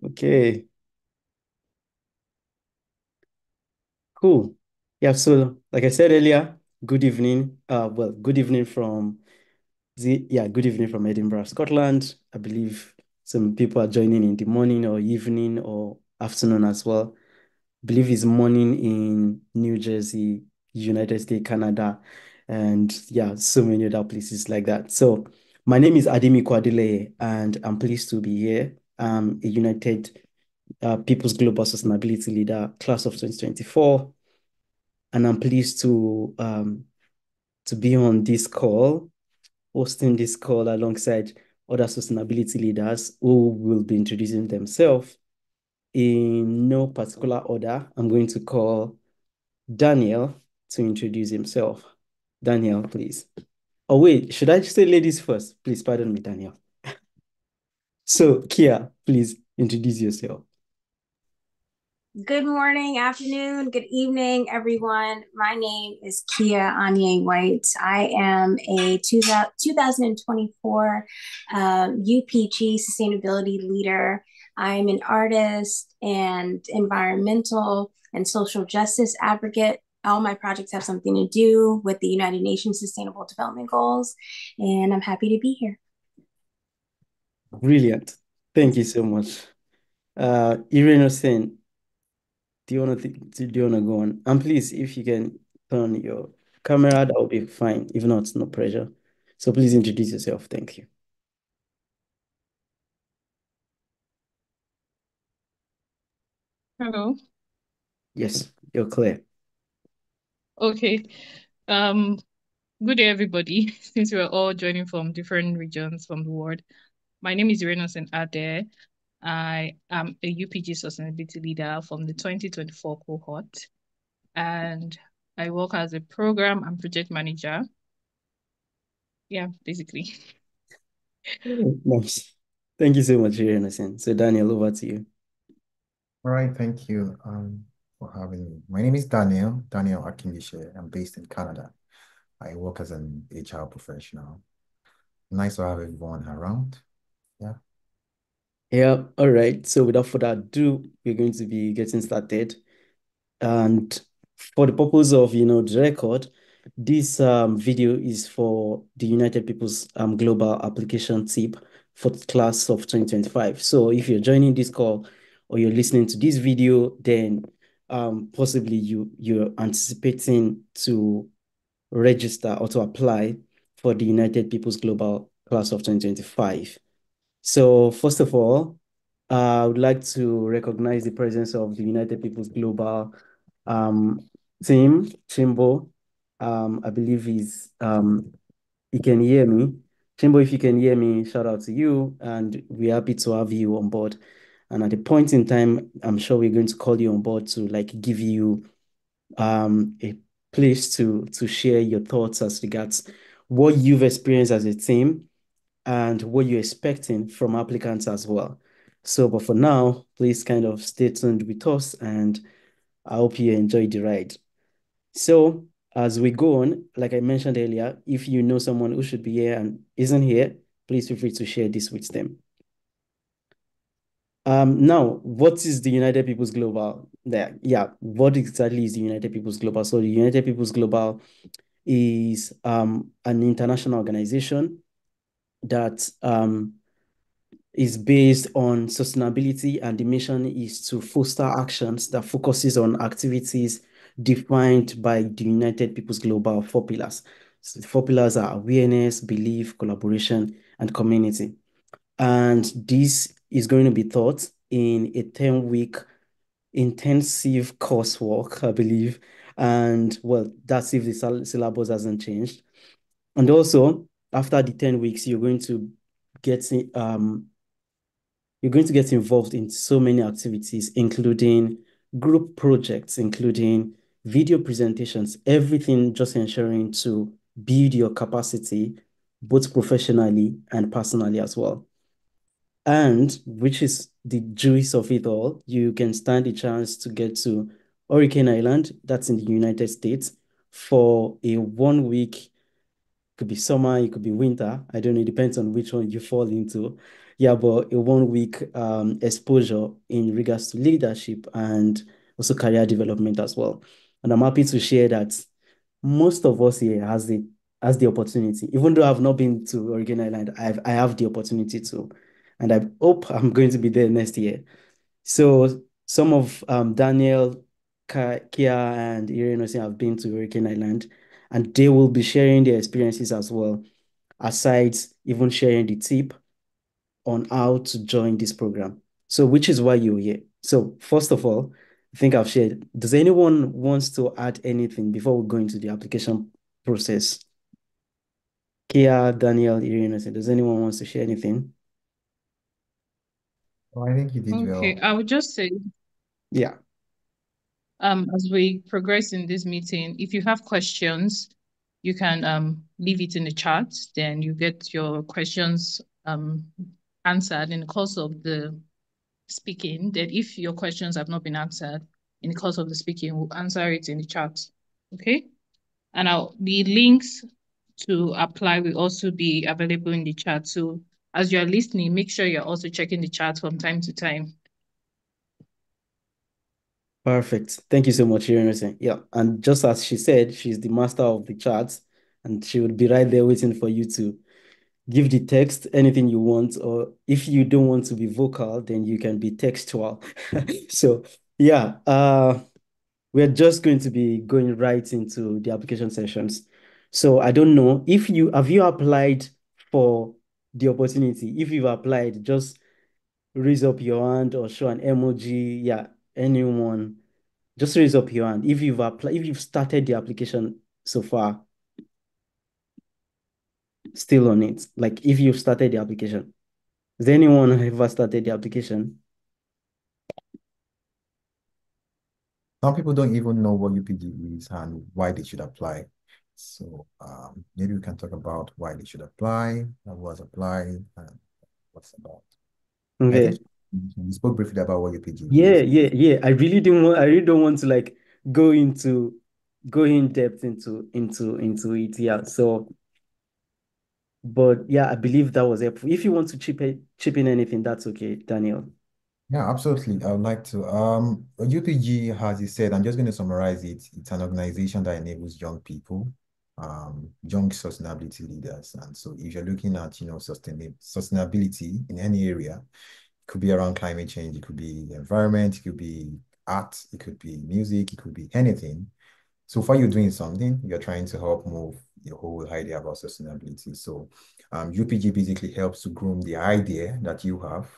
Okay, cool. Yeah, so like I said earlier, good evening. Good evening from good evening from Edinburgh, Scotland. I believe some people are joining in the morning or evening or afternoon as well. I believe it's morning in New Jersey, United States, Canada, and yeah, so many other places like that. So my name is Ademi Kwadile, and I'm pleased to be here. I'm a United People's Global Sustainability Leader, class of 2024. And I'm pleased to be on this call, hosting this call alongside other sustainability leaders who will be introducing themselves in no particular order. I'm going to call Daniel to introduce himself. Daniel, please. Oh, wait, should I say ladies first? Please pardon me, Daniel. So, Kia, please introduce yourself. Good morning, afternoon, good evening, everyone. My name is Kia Anye White. I am a 2024 UPG sustainability leader. I'm an artist and environmental and social justice advocate. All my projects have something to do with the United Nations Sustainable Development Goals, and I'm happy to be here. Brilliant. Thank you so much. Irene Hussein, do you want to go on? And please, if you can turn on your camera, that will be fine. If not, no pressure. So please introduce yourself. Thank you. Hello. Yes, you're clear. Okay. Um, Good day, everybody. Since we're all joining from different regions from the world, my name is Irenos Ade. I am a UPG sustainability leader from the 2024 cohort, and I work as a program and project manager. Yeah, basically. Nice. Thank you so much, Irene Hussein. So Daniel, over to you. All right, thank you for having me. My name is Daniel Akinishe. I'm based in Canada. I work as an HR professional. Nice to have everyone around. Yeah. Yeah, all right. So without further ado, we're going to be getting started. And for the purpose of, the record, this video is for the United People's Global Application Tip for the class of 2025. So if you're joining this call or you're listening to this video, then possibly you're anticipating to register or to apply for the United People's Global Class of 2025. So first of all, I would like to recognize the presence of the United People's Global team, Chimbo. I believe he can hear me. Chimbo, if you can hear me, shout out to you, and we're happy to have you on board. And at a point in time, I'm sure we're going to call you on board to like give you a place to share your thoughts as regards what you've experienced as a team and what you're expecting from applicants as well. So, but for now, please kind of stay tuned with us and I hope you enjoy the ride. So, as we go on, like I mentioned earlier, if you know someone who should be here and isn't here, please feel free to share this with them. Now, what is the United People's Global? What exactly is the United People's Global? So, the United People's Global is an international organization that is based on sustainability, and the mission is to foster actions that focuses on activities defined by the United People's Global four pillars. So the four pillars are awareness, belief, collaboration, and community. And this is going to be taught in a 10-week intensive coursework, I believe. And well, that's if the syllabus hasn't changed. And also, after the 10 weeks, get you're going to get involved in so many activities, including group projects, including video presentations, everything just ensuring to build your capacity, both professionally and personally as well. And which is the juice of it all, you can stand a chance to get to Hurricane Island, that's in the United States, for a 1 week, could be summer, it could be winter. I don't know, it depends on which one you fall into. Yeah, but a 1 week exposure in regards to leadership and also career development as well. And I'm happy to share that most of us here has the opportunity. Even though I've not been to Oregon Island, I have the opportunity to, and I hope I'm going to be there next year. So some of Daniel, Kia, and Irene have been to Hurricane Island, and they will be sharing their experiences as well, aside even sharing the tip on how to join this program. So which is why you're here. So first of all, I think I've shared. Does anyone wants to add anything before we go into the application process? Kia, Daniel, Irene, does anyone wants to share anything? Oh, I think you did Okay, well. I would just say, Yeah. as we progress in this meeting, if you have questions, you can leave it in the chat. Then you get your questions answered in the course of the speaking. Then if your questions have not been answered in the course of the speaking, we'll answer it in the chat. Okay? And the links to apply will also be available in the chat. So as you're listening, make sure you're also checking the chat from time to time. Perfect. Thank you so much, Irene. Yeah. And just as she said, she's the master of the charts, and she would be right there waiting for you to give the text anything you want, or if you don't want to be vocal, then you can be textual. So yeah, we're just going to be going right into the application sessions. So I don't know if you have you applied for the opportunity. If you've applied, just raise up your hand or show an emoji. Yeah, anyone, just raise up your hand. If you've applied, if you've started the application so far, still on it. Like if you've started the application. Has anyone ever started the application? Some people don't even know what UPG is and why they should apply. So maybe we can talk about why they should apply, and what's applied, and what's about. I think Okay. you spoke briefly about what UPG Yeah, is. yeah, yeah. I really don't want to like go into go in depth into it. Yeah. So, but yeah, I believe that was helpful. If you want to chip in anything, that's okay, Daniel. Yeah, absolutely. I would like to. UPG, as you said, I'm just going to summarize it. It's an organization that enables young people, young sustainability leaders. And so if you're looking at, sustainability in any area, it could be around climate change, it could be environment, it could be art, it could be music, it could be anything. So far you're doing something, you're trying to help move your whole idea about sustainability. So UPG basically helps to groom the idea that you have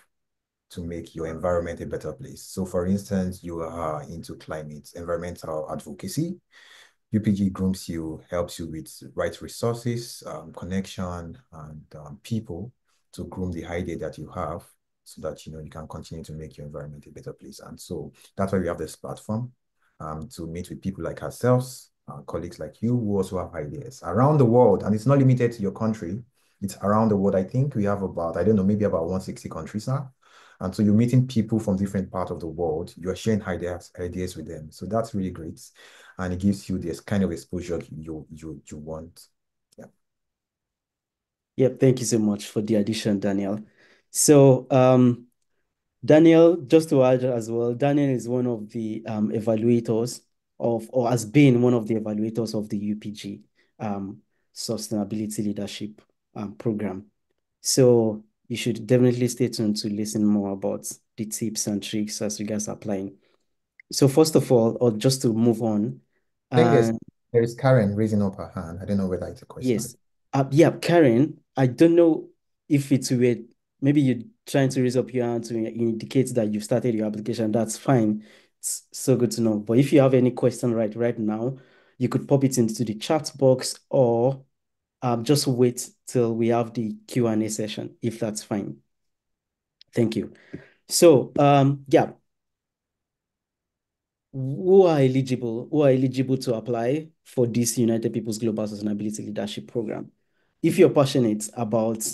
to make your environment a better place. So for instance, you are into climate, environmental advocacy. UPG grooms you, helps you with right resources, connection, and people to groom the idea that you have so that you can continue to make your environment a better place. And so that's why we have this platform to meet with people like ourselves, colleagues like you who also have ideas around the world. And it's not limited to your country. It's around the world. I think we have about, I don't know, maybe about 160 countries now. And so you're meeting people from different parts of the world. You're sharing ideas with them. So that's really great. And it gives you this kind of exposure you want. Yeah. Yeah, thank you so much for the addition, Daniel. So, Daniel, just to add as well, Daniel is one of the evaluators or has been one of the evaluators of the UPG Sustainability Leadership Program. So you should definitely stay tuned to listen more about the tips and tricks as regards applying. So first of all, or just to move on, I think and there is Karen raising up her hand. I don't know whether it's a question. yes. Yeah, Karen, I don't know if it's weird. Maybe you're trying to raise up your hand to indicate that you've started your application. That's fine. It's so good to know. But if you have any question right now, you could pop it into the chat box or just wait till we have the Q&A session, if that's fine. Thank you. So, yeah, who are eligible to apply for this United People's Global Sustainability Leadership Program? If you're passionate about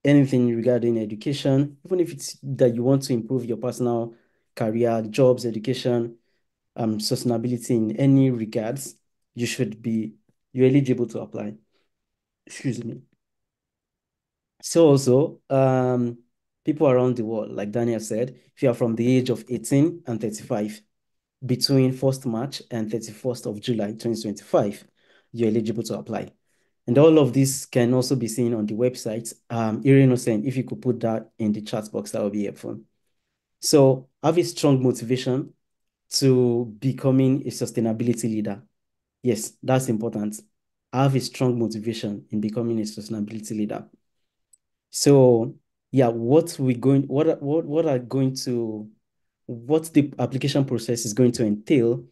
anything regarding education, even if it's that you want to improve your personal career, jobs, education, sustainability in any regards, you're eligible to apply. Excuse me. So also, people around the world, like Daniel said, if you are from the age of 18 and 35, between 1st March and 31st of July 2025, you're eligible to apply. And all of this can also be seen on the website. Irene saying, if you could put that in the chat box, that would be helpful. So have a strong motivation to becoming a sustainability leader. Yes, that's important. Have a strong motivation in becoming a sustainability leader. So yeah, what the application process is going to entail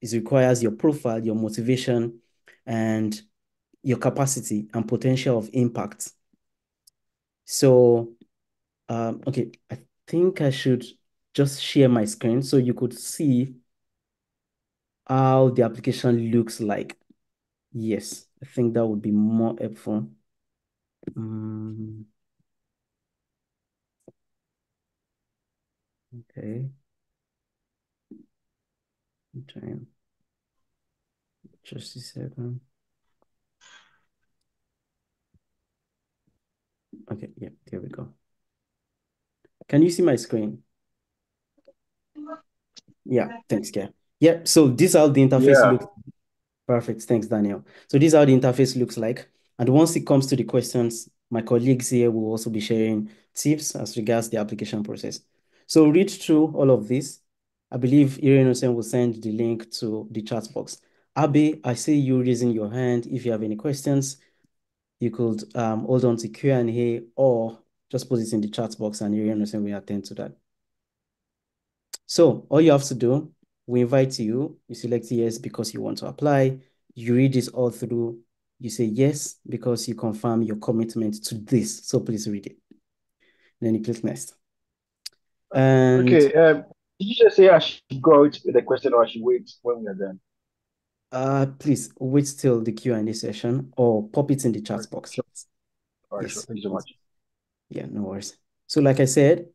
is requires your profile, your motivation, and your capacity and potential of impact. So, okay, I think I should just share my screen so you could see how the application looks like. Yes, I think that would be more helpful. Okay. Time. Just a second. Okay, yeah, here we go. Can you see my screen? Yeah, thanks, Kia. Yeah, so this is how the interface looks. Perfect, thanks, Daniel. So this is how the interface looks like. And once it comes to the questions, my colleagues here will also be sharing tips as regards the application process. So read through all of this. I believe Irene Hussein will send the link to the chat box. Abe, I see you raising your hand. If you have any questions, you could hold on to Q&A or just put it in the chat box and Irene Hussein will attend to that. So all you have to do, we invite you, you select yes because you want to apply, you read this all through, you say yes because you confirm your commitment to this. So please read it. Then you click next. And okay, did you just say I should go out with the question or I should wait when we are done? please wait till the Q&A session or pop it in the chat box. Sure. All right, Yes. sure. Thank you so much. Yeah, no worries. So like I said,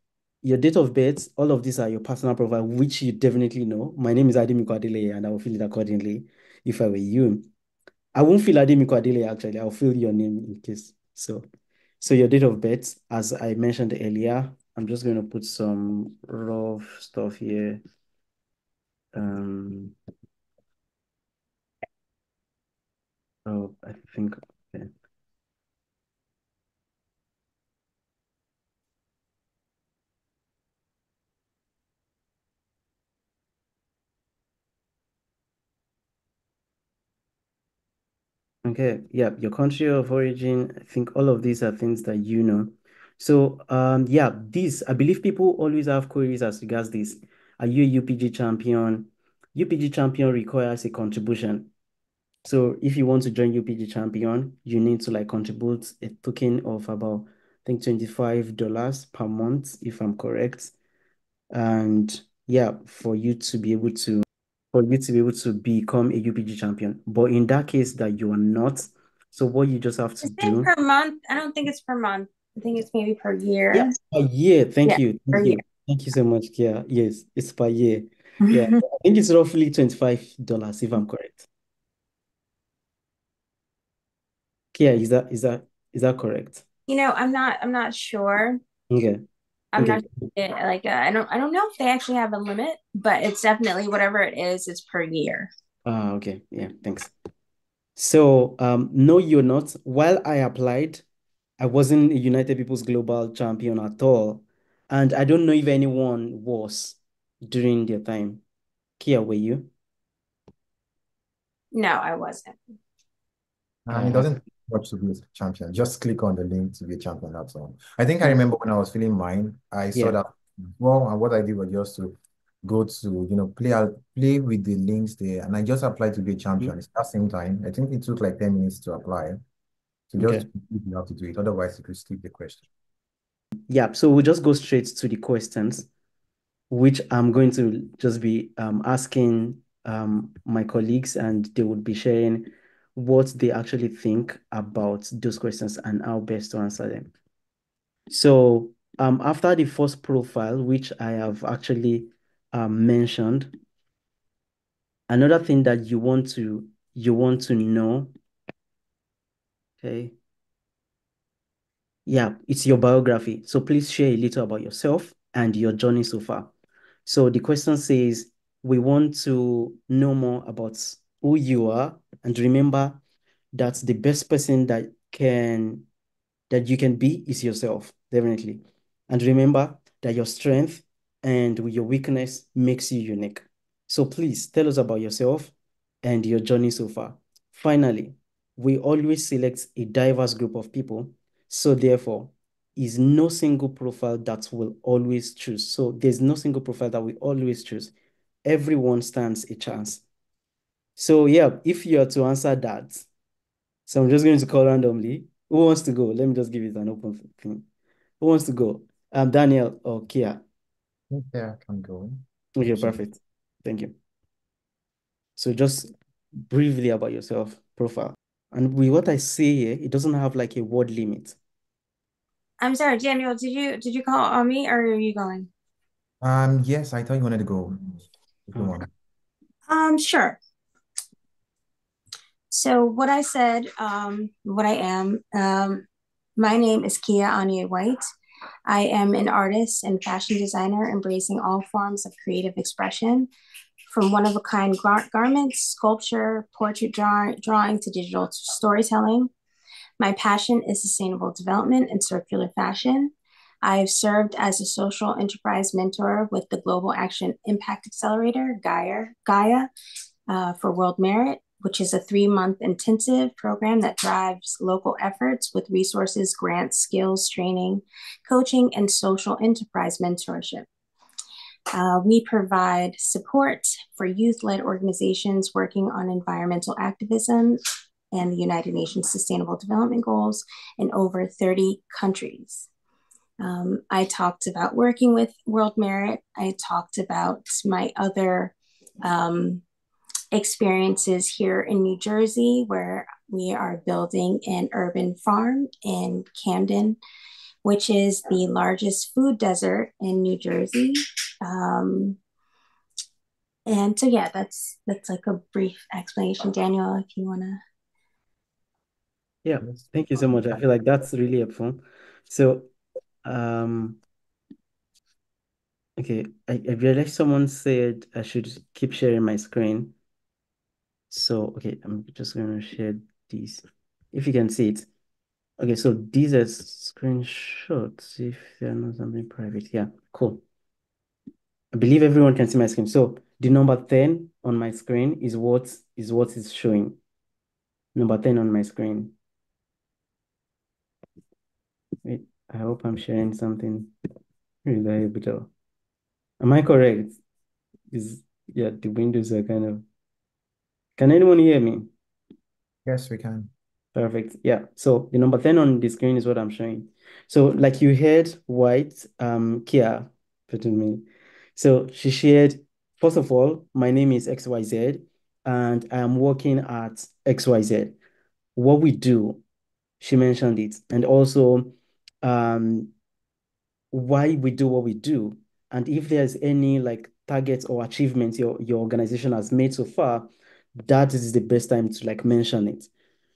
your date of birth, all of these are your personal profile, which you definitely know. My name is Ademiko Adeleye, and I will fill it accordingly if I were you. I won't fill Ademiko Adeleye, actually. I'll fill your name in case. So your date of birth, as I mentioned earlier, I'm just going to put some rough stuff here. Oh, I think, okay. Okay, yeah, your country of origin, I think all of these are things that you know. So, yeah, I believe people always have queries as regards this. Are you a UPG champion? UPG champion requires a contribution. So if you want to join UPG champion, you need to like contribute a token of about, I think $25 per month, if I'm correct. And yeah, for you to be able to become a UPG champion. But in that case that you are not, so what you just have to Is do. it per month? I don't think it's per month. I think it's maybe per year. Yeah, per year. Thank Yeah, you. per Thank year. you. Thank you so much, Kia. Yes, it's per year. Yeah, I think it's roughly $25 if I'm correct. Kia, is that correct? I'm not sure. Okay. I'm Okay. not like I don't know if they actually have a limit, but it's definitely whatever it is, it's per year. Okay. Yeah, thanks. So, no, you're not. While I applied, I wasn't a United People's Global Champion at all. And I don't know if anyone was during their time. Kia, were you? No, I wasn't. And it doesn't take much to be a champion. Just click on the link to be a champion. That's all. I think I remember when I was filling mine, I saw Yeah. that. Well, and what I did was just to go to play with the links there, and I just applied to be a champion. It's that same time. I think it took like 10 minutes to apply. So just Okay. you have to do it. Otherwise, you could skip the question. Yeah, so we'll just go straight to the questions, which I'm going to just be asking my colleagues, and they would be sharing what they actually think about those questions and how best to answer them. So after the first profile, which I have actually mentioned, another thing that you want to know, okay, Yeah, it's your biography. So please share a little about yourself and your journey so far. So the question says, we want to know more about who you are, and remember that the best person that you can be is yourself, definitely. And remember that your strength and your weakness makes you unique. So please tell us about yourself and your journey so far. Finally, we always select a diverse group of people. So therefore, is no single profile that will always choose. So there's no single profile that we always choose. Everyone stands a chance. So yeah, if you are to answer that, so I'm just going to call randomly. Who wants to go? Let me just give it an open thing. Who wants to go? Daniel or Kia? Yeah, I can go. Okay, So, perfect. Thank you. So just briefly about yourself, profile. And with what I say here, it doesn't have like a word limit. I'm sorry, Daniel, did you call on me or are you going? yes, I thought you wanted to go. If you want. Sure. So what I said, what I am, my name is Kia Anya White. I am an artist and fashion designer, embracing all forms of creative expression, from one-of-a-kind garments, sculpture, portrait drawing to digital storytelling. My passion is sustainable development and circular fashion. I've served as a social enterprise mentor with the Global Action Impact Accelerator, Gaia, for World Merit, which is a 3-month intensive program that drives local efforts with resources, grants, skills, training, coaching, and social enterprise mentorship. We provide support for youth-led organizations working on environmental activism and the United Nations Sustainable Development Goals in over 30 countries. I talked about working with World Merit. I talked about my other experiences here in New Jersey, where we are building an urban farm in Camden, which is the largest food desert in New Jersey. And so yeah, that's like a brief explanation. Daniel, if you wanna. Yeah, Yes. thank you so much. I feel like that's really helpful. So, um, okay, I realized someone said I should keep sharing my screen. So, okay, I'm just going to share these. If you can see it. Okay, so these are screenshots if they're not something private. Yeah, cool. I believe everyone can see my screen. So the number 10 on my screen is what is showing. Number 10 on my screen. Wait, I hope I'm sharing something reliable. Am I correct? Yeah, the windows are kind of. Can anyone hear me? Yes, we can. Perfect. Yeah. So the number 10 on the screen is what I'm showing. So like you heard White, Kia, pardon me. So she shared, first of all, my name is XYZ and I am working at XYZ. What we do, she mentioned it, and also um why we do what we do. And if there's any like targets or achievements your organization has made so far, that is the best time to like mention it.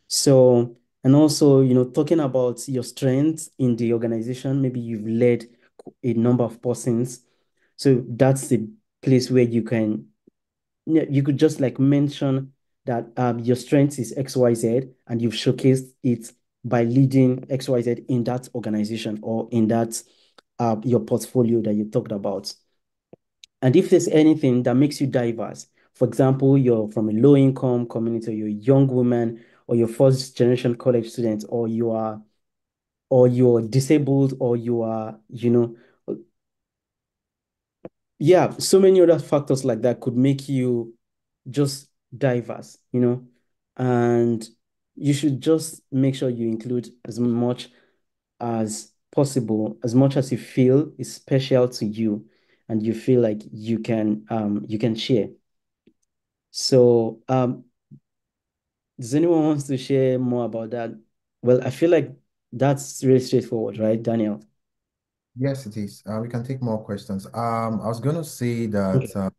So, and also, talking about your strengths in the organization, maybe you've led a number of persons. So that's the place where you can, yeah, you could just like mention that your strength is XYZ and you've showcased it by leading XYZ in that organization or in that your portfolio that you talked about. And if there's anything that makes you diverse, for example, you're from a low income community, or you're a young woman, or you're first generation college student, or you're disabled, or you are, yeah, so many other factors like that could make you just diverse. And you should just make sure you include as much as possible, as much as you feel is special to you and you feel like you can share. So, does anyone wants to share more about that? Well, I feel like that's really straightforward, right, Daniel? Yes, it is. We can take more questions. I was gonna say that Okay.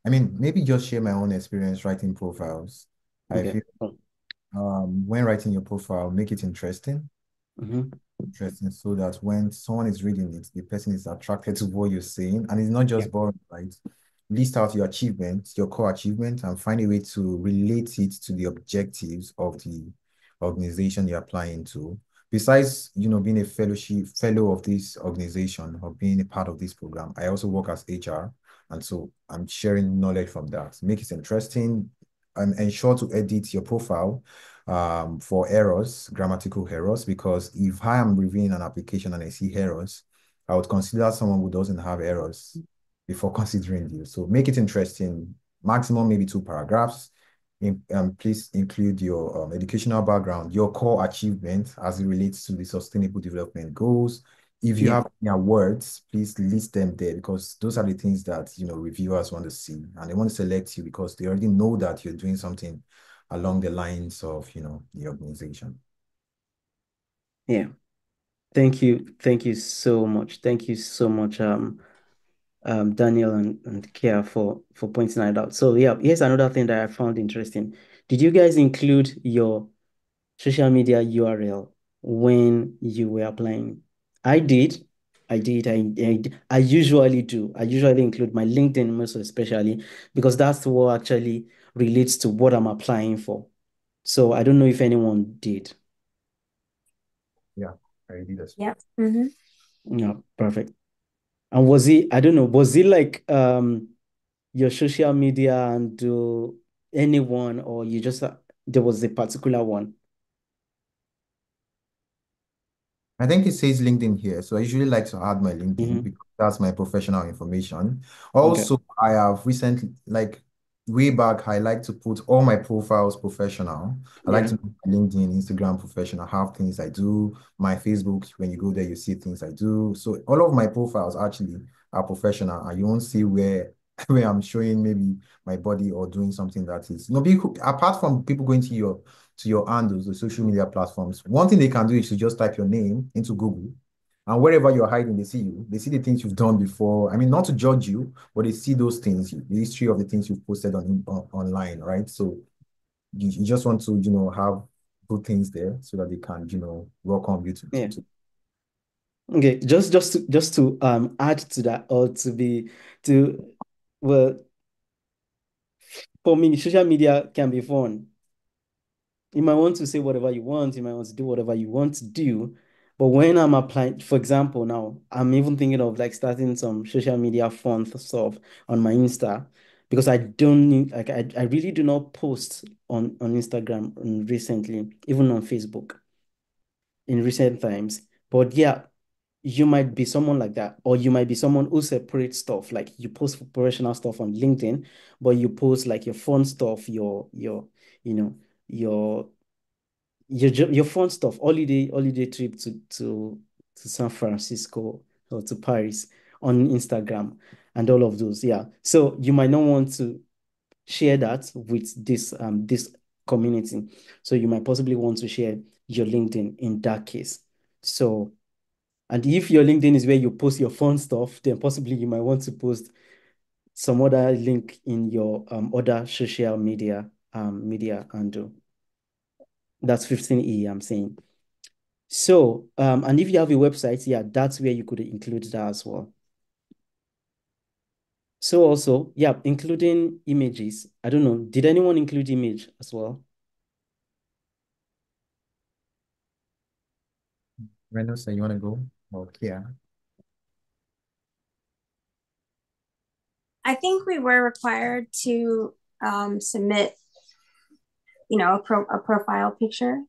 I mean maybe just share my own experience writing profiles. I Okay. feel Cool. when writing your profile, make it interesting. Mm-hmm. interesting so that when someone is reading it, the person is attracted to what you're saying. And it's not Yeah. just boring, right? List out your achievements, your core achievement, and find a way to relate it to the objectives of the organization you're applying to. Besides, being a fellow of this organization or being a part of this program, I also work as HR. And so I'm sharing knowledge from that. Make it interesting and ensure to edit your profile for errors, grammatical errors, because if I am reviewing an application and I see errors, I would consider someone who doesn't have errors before considering you. So make it interesting, maximum maybe 2 paragraphs. Please include your educational background, your core achievement as it relates to the sustainable development goals. If you Yeah. have any awards, please list them there because those are the things that reviewers want to see, and they want to select you because they already know that you're doing something along the lines of the organization. Yeah. Thank you. Thank you so much. Thank you so much, Daniel and Kia for pointing that out. So yeah, here's another thing that I found interesting. Did you guys include your social media URL when you were applying? I did. I did. I usually do. I usually include my LinkedIn most especially because that's what actually relates to what I'm applying for. So I don't know if anyone did. Yeah, I did as Yep. Mm-hmm. Yeah, perfect. And I don't know, was it like your social media and anyone, or you just there was a particular one? I think it says LinkedIn here. So I usually like to add my LinkedIn Hmm. because that's my professional information. Okay. Also, I have recently, like way back, I like to put all my profiles professional. I like Yeah. to put my LinkedIn, Instagram professional, have things I do. My Facebook, when you go there, you see things I do. So all of my profiles actually are professional, and you won't see where where I'm showing maybe my body or doing something that is apart from people going to your handles, the social media platforms. One thing they can do is to just type your name into Google, and wherever you're hiding, they see you. They see the things you've done before. I mean, not to judge you, but they see those things, the history of the things you've posted online, right? So you just want to, have good things there so that they can, welcome you Yeah. to. Okay. Just to add to that, or to well, for me, social media can be fun. You might want to say whatever you want, you might want to do whatever you want to do. But when I'm applying, for example, now I'm even thinking of like starting some social media fun stuff on my Insta because I don't need like I really do not post on Instagram recently, even on Facebook in recent times. But yeah, you might be someone like that, or you might be someone who separates stuff. Like you post professional stuff on LinkedIn, but you post like your fun stuff, you know, your your fun stuff, holiday trip to San Francisco or to Paris on Instagram and all of those. Yeah. So you might not want to share that with this community. So you might possibly want to share your LinkedIn in that case. So, and if your LinkedIn is where you post your fun stuff, then possibly you might want to post some other link in your other social media handle. That's 15E, I'm saying. So, and if you have a website, yeah, that's where you could include that as well. So also, yeah, including images. I don't know, did anyone include image as well? Reynolds, you want to go? Okay. Yeah. I think we were required to submit, a profile picture.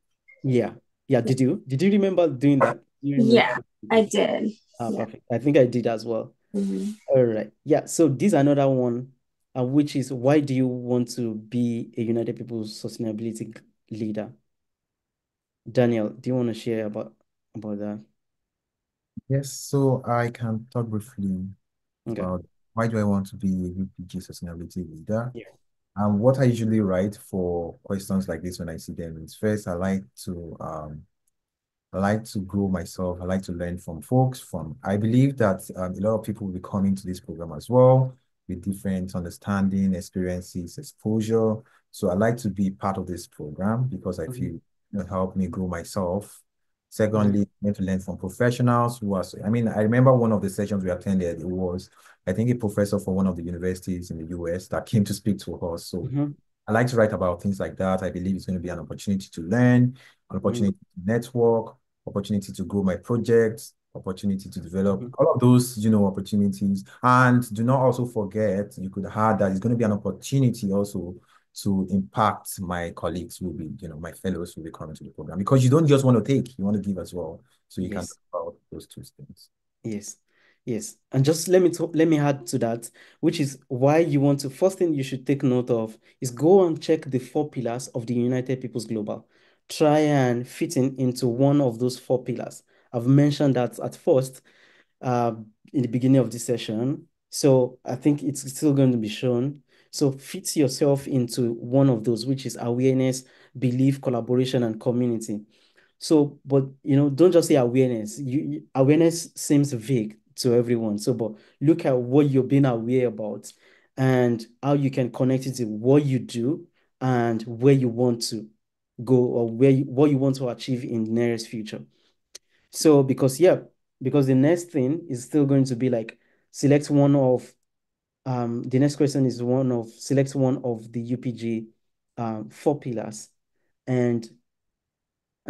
Yeah. Yeah, did you remember doing that? Do you remember? Yeah, I did. Yeah. Perfect. I think I did as well. Mm-hmm. All right. Yeah, so this is another one, which is why do you want to be a United People's sustainability leader? Daniel, do you want to share about that? Yes, so I can talk briefly Okay. about why do I want to be a UPG sustainability leader. Yeah. And what I usually write for questions like this when I see them is first, I like to grow myself. I like to learn from folks. I believe that a lot of people will be coming to this program as well with different understanding, experiences, exposure. So I like to be part of this program because I Mhm. feel it help me grow myself Secondly, you need to learn from professionals who are, I mean, I remember one of the sessions we attended, it was, I think, a professor for one of the universities in the US that came to speak to us. So I like to write about things like that. I believe it's going to be an opportunity to learn, an opportunity to network, opportunity to grow my projects, opportunity to develop all of those, opportunities. And do not also forget, you could add that it's going to be an opportunity also to impact my colleagues who will be, my fellows who will be coming to the program. Because you don't just want to take, you want to give as well. So you can talk about those two things. Yes. Yes. And just let me add to that, which is why you want to, first thing you should take note of is go and check the 4 pillars of the United Peoples Global. Try and fit into one of those 4 pillars. I've mentioned that at first, in the beginning of this session. So I think it's still going to be shown. So fit yourself into one of those, which is awareness, belief, collaboration, and community. So, but don't just say awareness. Awareness seems vague to everyone. So, but look at what you're being aware about and how you can connect it to what you do and where you want to go or what you want to achieve in the nearest future. So, because the next thing is still going to be like select one of the next question is select one of the UPG 4 pillars and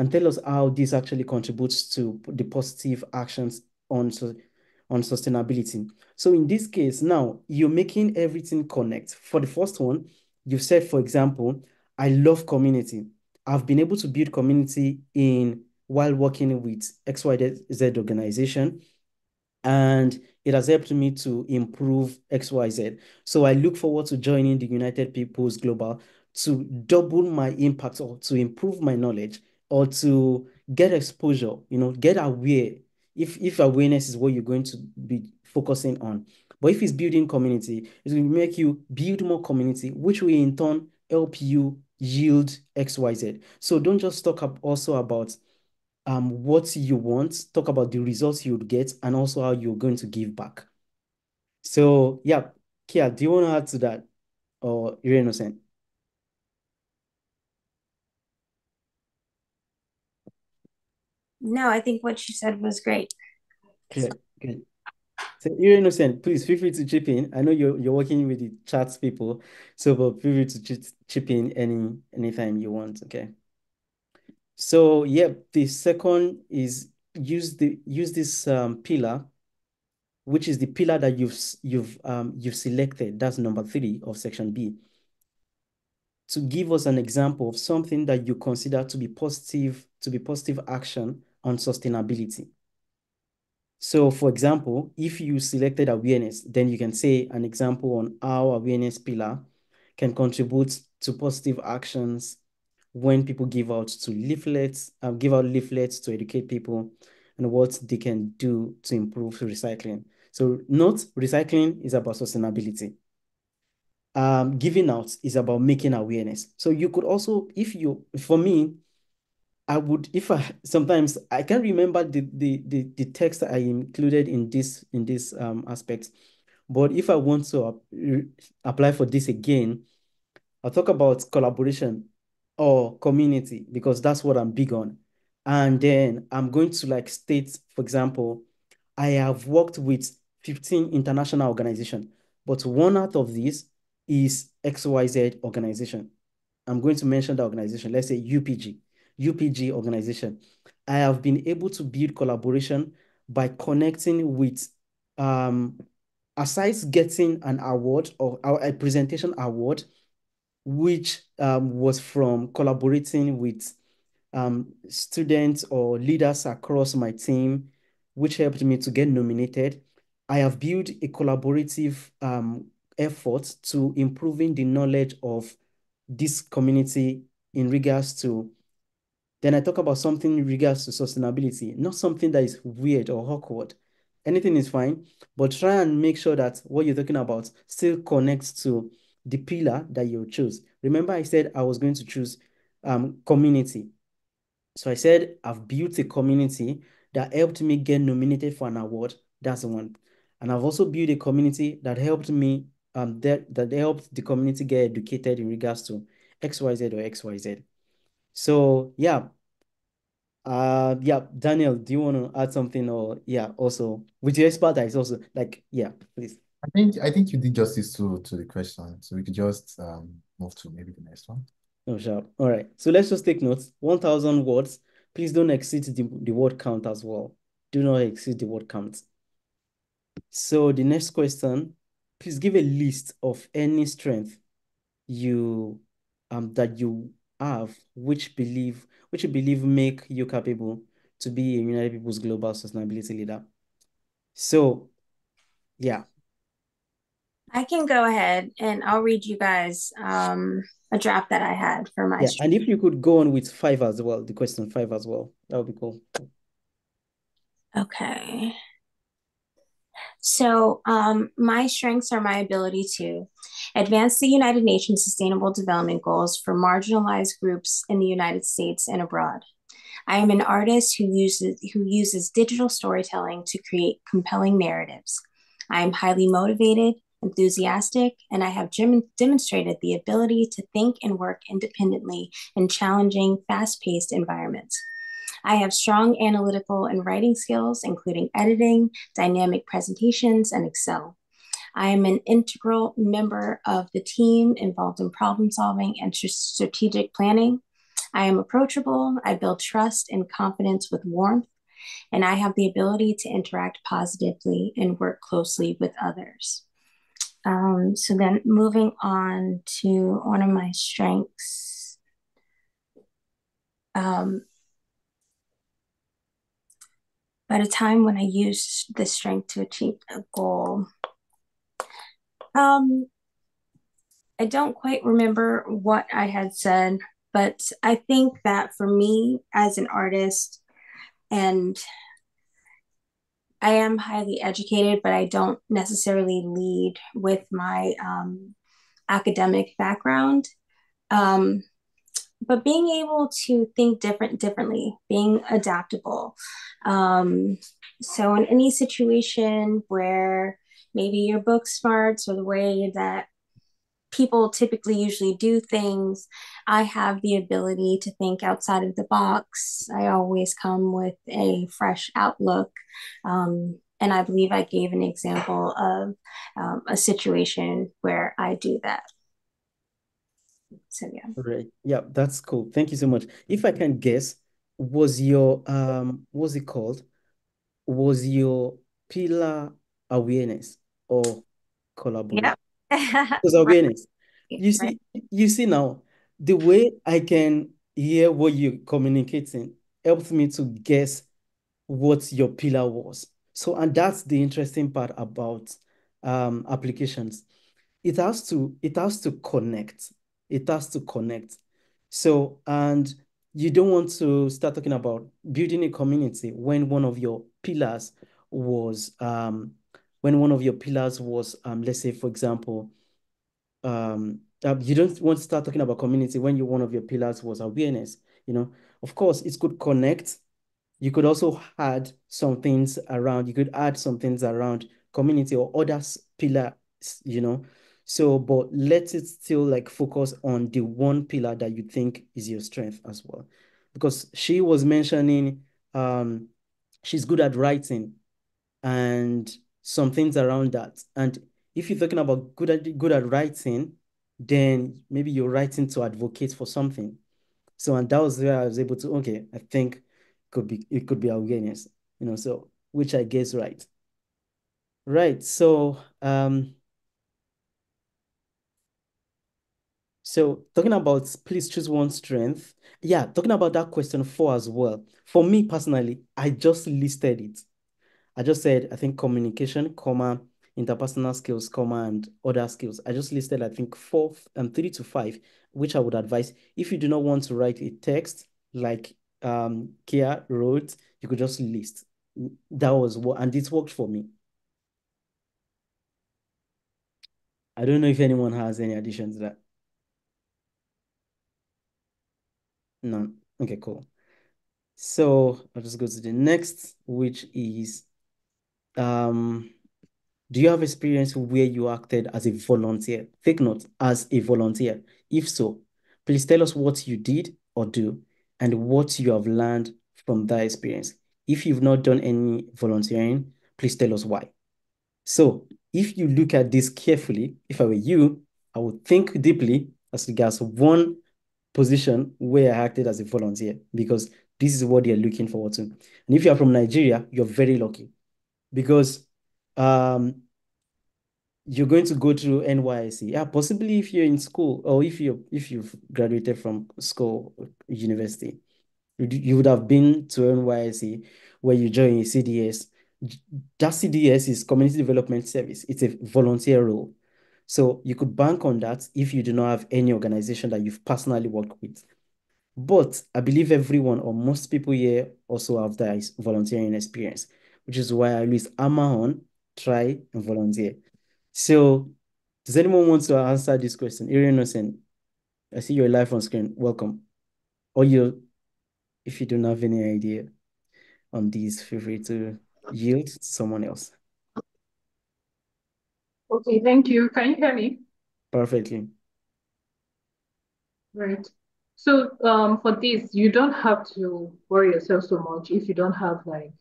tell us how this actually contributes to the positive actions on sustainability. So in this case, now you're making everything connect. For the first one, you said, for example, I love community. I've been able to build community while working with XYZ organization, and it has helped me to improve XYZ. So I look forward to joining the United Peoples Global to double my impact or to improve my knowledge or to get exposure, get aware if awareness is what you're going to be focusing on. But if it's building community, it will make you build more community, which will in turn help you yield XYZ. So don't just talk also about what you want, talk about the results you would get, and also how you're going to give back. So yeah, Kia, do you want to add to that, or you're innocent? No, I think what you said was great. Good. So you're innocent. Please feel free to chip in. I know you're working with the chats people, so but feel free to chip in anytime you want. Okay. So yeah, the second is use this pillar, which is the pillar that you've selected. That's number 3 of section B, to give us an example of something that you consider to be positive action on sustainability. So for example, if you selected awareness, then you can say an example on how awareness pillar can contribute to positive actions when people give out leaflets to educate people and what they can do to improve recycling. So note, recycling is about sustainability. Giving out is about making awareness. So you could also, for me, I would, sometimes I can't remember the text I included in this aspect, but if I want to apply for this again, I'll talk about collaboration or community because that's what I'm big on. And then I'm going to like state, for example, I have worked with 15 international organizations, but one out of these is XYZ organization. I'm going to mention the organization. Let's say UPG organization. I have been able to build collaboration by connecting with, aside getting an award or a presentation award, which was from collaborating with students or leaders across my team, which helped me to get nominated. I have built a collaborative effort to improving the knowledge of this community in regards to, then I talk about something in regards to sustainability, not something that is weird or awkward. Anything is fine, but try and make sure that what you're talking about still connects to the pillar that you choose. Remember, I said I was going to choose community. So I said I've built a community that helped me get nominated for an award. That's the one. And I've also built a community that helped me, that helped the community get educated in regards to XYZ or XYZ. So yeah, Yeah, Daniel, do you want to add something or yeah, also with your expertise also like yeah, please. I think you did justice to the question, so we could just move to maybe the next one. No sharp. All right. So let's just take notes. 1,000 words. Please don't exceed the word count as well. Do not exceed the word count. So the next question, please give a list of any strength you that you have which you believe make you capable to be a United People's Global Sustainability Leader. So yeah. I can go ahead and I'll read you guys a draft that I had for my Yeah, and strength. if you could go on with 5 as well, the question 5 as well, that would be cool. Okay. So, my strengths are my ability to advance the United Nations Sustainable Development Goals for marginalized groups in the United States and abroad. I am an artist who uses digital storytelling to create compelling narratives. I am highly motivated, enthusiastic, and I have demonstrated the ability to think and work independently in challenging, fast-paced environments. I have strong analytical and writing skills, including editing, dynamic presentations, and Excel. I am an integral member of the team involved in problem solving and strategic planning. I am approachable. I build trust and confidence with warmth, and I have the ability to interact positively and work closely with others. So then moving on to one of my strengths. Um, at a time when I use this strength to achieve a goal. Um, I don't quite remember what I had said, but I think that for me as an artist, and I am highly educated, but I don't necessarily lead with my academic background. Um, but being able to think differently, being adaptable. Um, so in any situation where maybe your book smarts or the way that people typically usually do things, I have the ability to think outside of the box. I always come with a fresh outlook. And I believe I gave an example of a situation where I do that. So yeah. Right. Yeah, that's cool. Thank you so much. If I can guess, was your what's it called? Was your pillar awareness or collaboration? Yep. Because Right, awareness. You right. see, you see now, the way I can hear what you're communicating helps me to guess what your pillar was. So, and that's the interesting part about applications. It has to connect. It has to connect. So, and you don't want to start talking about building a community when one of your pillars was let's say, for example, you don't want to start talking about community when one of your pillars was awareness. Of course, it could connect. You could also add some things around. You could add some things around community or other pillars. So, but let it still like focus on the one pillar that you think is your strength as well. Because she was mentioning she's good at writing and some things around that. And if you're talking about good at writing, then maybe you're writing to advocate for something. So, and that was where I was able to, okay, I think it could be awareness, so which I guess right. Right. So talking about please choose one strength. Yeah, talking about that question 4 as well. For me personally, I just listed it. I just said, I think communication, comma, interpersonal skills, comma, and other skills. I just listed, I think, 3 to 5, which I would advise. If you do not want to write a text like Kia wrote, you could just list. That was what, and it worked for me. I don't know if anyone has any addition to that. No. Okay, cool. So I'll just go to the next, which is um do you have experience where you acted as a volunteer? Take note, as a volunteer. If so, please tell us what you did or do and what you have learned from that experience. If you've not done any volunteering, please tell us why. So if you look at this carefully, if I were you, I would think deeply as regards one position where I acted as a volunteer, because this is what they're looking forward to. And if you're from Nigeria, you're very lucky, because you're going to go through NYSC. Yeah, possibly if you're in school, or if you've graduated from school, university, you would have been to NYSC, where you join a CDS. That CDS is Community Development Service. It's a volunteer role. So you could bank on that if you do not have any organization that you've personally worked with. But I believe everyone, or most people here, also have that volunteering experience, which is why I always hammer on, try and volunteer. So does anyone want to answer this question? Innocent, I see your live on screen. Welcome. Or if you don't have any idea on these, feel free to yield to someone else. Okay, thank you. Can you hear me? Perfectly. Right. So for this, you don't have to worry yourself so much if you don't have like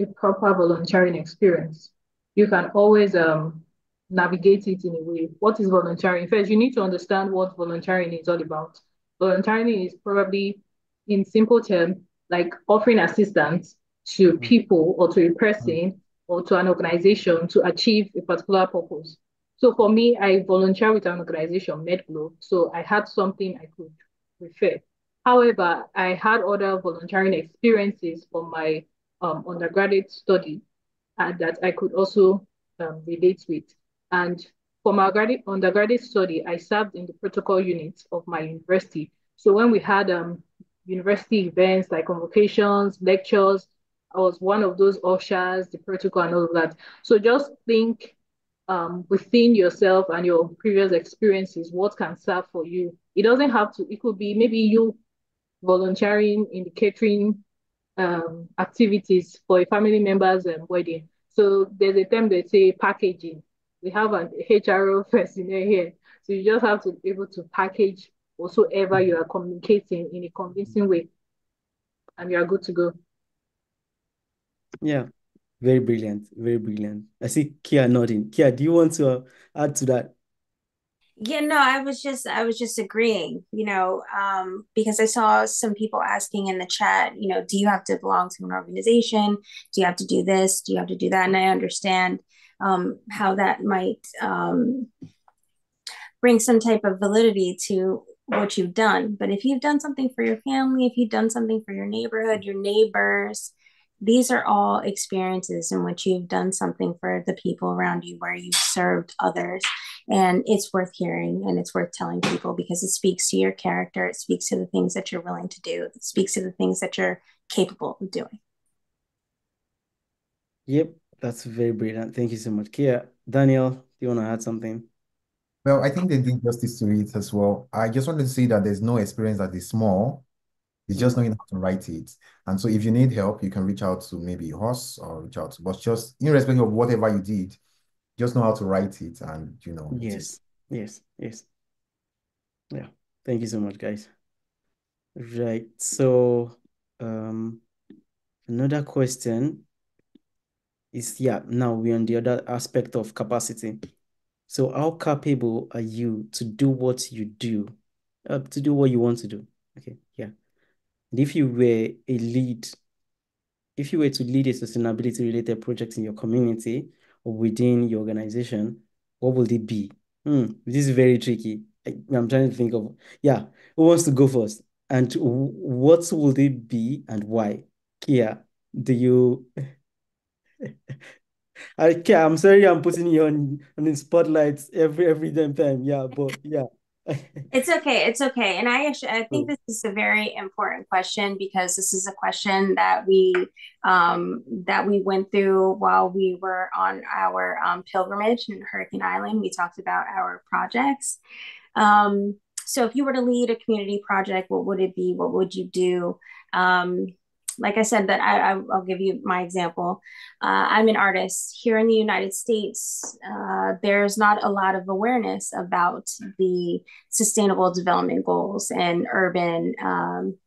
a proper volunteering experience. You can always navigate it in a way. What is volunteering? First, you need to understand what volunteering is all about. Volunteering is probably, in simple terms, like offering assistance to people or to a person or to an organization to achieve a particular purpose. So for me, I volunteer with an organization, MedGlow. So I had something I could refer. However, I had other volunteering experiences for my undergraduate study that I could also relate with. And for my undergraduate study, I served in the protocol unit of my university. So when we had university events like convocations, lectures, I was one of those ushers, the protocol and all of that. So just think within yourself and your previous experiences, what can serve for you. It doesn't have to, it could be maybe you volunteering in the catering activities for a family member's wedding. So there's a term they say packaging. We have an HRO personnel here. So you just have to be able to package whatsoever you are communicating in a convincing way, and you are good to go. Yeah, very brilliant, very brilliant. I see Kia nodding. Kia, do you want to add to that? Yeah, no, I was just agreeing, because I saw some people asking in the chat, do you have to belong to an organization? Do you have to do this? Do you have to do that? And I understand how that might bring some type of validity to what you've done. But if you've done something for your family, if you've done something for your neighborhood, your neighbors, these are all experiences in which you've done something for the people around you, where you've served others. And it's worth hearing, and it's worth telling people, because it speaks to your character. It speaks to the things that you're willing to do. It speaks to the things that you're capable of doing. Yep, that's very brilliant. Thank you so much. Kia, Daniel, do you want to add something? Well, I think they did justice to it as well. I just wanted to say that there's no experience that is small. It's just knowing how to write it. And so if you need help, you can reach out to maybe us or reach out to us. Just irrespective of whatever you did, just know how to write it and, Yes, yes. Yeah, thank you so much, guys. Right, so another question is, now we're on the other aspect of capacity. So how capable are you to do what you do, to do what you want to do? Okay, yeah. And if you were to lead a sustainability related project in your community or within your organization, what would it be? This is very tricky. I'm trying to think of, who wants to go first? And what would it be and why? Kia, do you? I'm sorry, I'm putting you on the spotlight every damn time. Yeah, but yeah. It's okay. It's okay. And I think this is a very important question, because this is a question that we went through while we were on our pilgrimage in Hurricane Island. We talked about our projects. So if you were to lead a community project, what would it be? What would you do? like I said, that I'll give you my example. I'm an artist here in the United States. There's not a lot of awareness about the Sustainable Development Goals and urban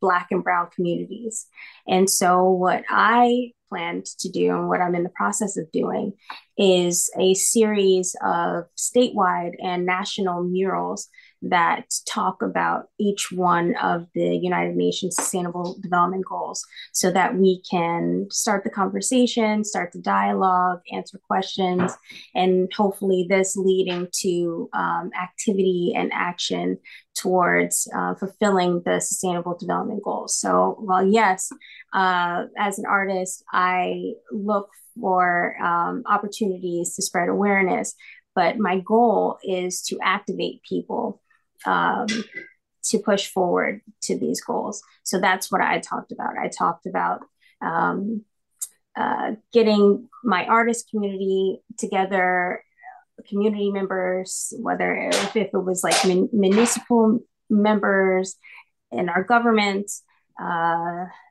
Black and Brown communities. And so, what I planned to do and what I'm in the process of doing is a series of statewide and national murals that talk about each one of the United Nations Sustainable Development Goals so that we can start the conversation, start the dialogue, answer questions, and hopefully this leading to activity and action towards fulfilling the Sustainable Development Goals. So, well, yes, as an artist, I look for opportunities to spread awareness, but my goal is to activate people to push forward to these goals. So that's what I talked about. I talked about getting my artist community together, community members, whether if it was like municipal members in our government,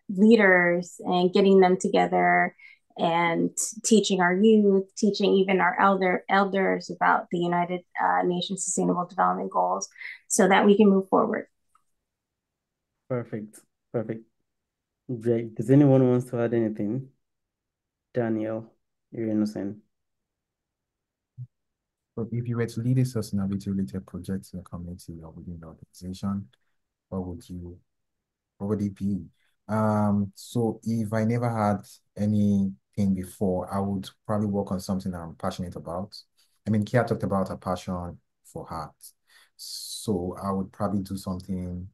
leaders, and getting them together and teaching our youth, teaching even our elders about the United Nations Sustainable Development Goals so that we can move forward. Perfect. Perfect. Great. Does anyone wants to add anything? Daniel, you're innocent. But if you were to lead a sustainability-related project in a community or within the organization, what would it be? So if I never had anything before, I would probably work on something I'm passionate about. I mean, Kia talked about her passion for art. So I would probably do something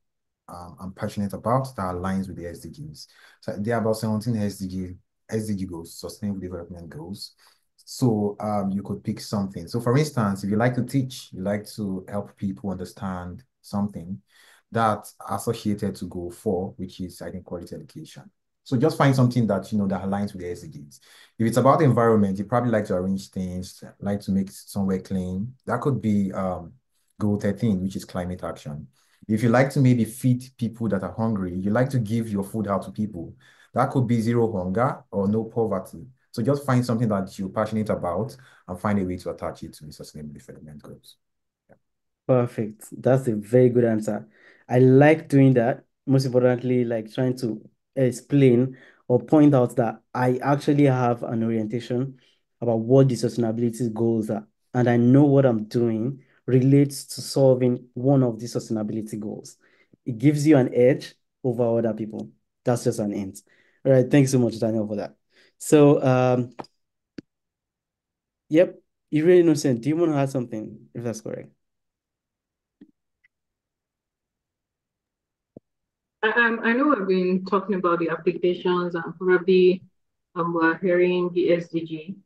I'm passionate about that aligns with the SDGs. So there are about 17 SDG goals, Sustainable Development Goals. So you could pick something. So for instance, if you like to teach, you like to help people understand something that's associated to goal 4, which is, I think, quality education. So just find something that, that aligns with the SDGs. If it's about the environment, you probably like to arrange things, like to make somewhere clean. That could be goal 13, which is climate action. If you like to maybe feed people that are hungry, you like to give your food out to people. That could be zero hunger or no poverty. So just find something that you're passionate about and find a way to attach it to the Sustainable Development Goals. Yeah. Perfect. That's a very good answer. I like doing that. Most importantly, like trying to explain or point out that I actually have an orientation about what the sustainability goals are, and I know what I'm doing relates to solving one of the sustainability goals. It gives you an edge over other people. That's just an hint. All right. Thanks so much, Daniel, for that. So, yep, you're really innocent. Do you want to add something, if that's correct? I know I've been talking about the applications and probably we're hearing the SDG.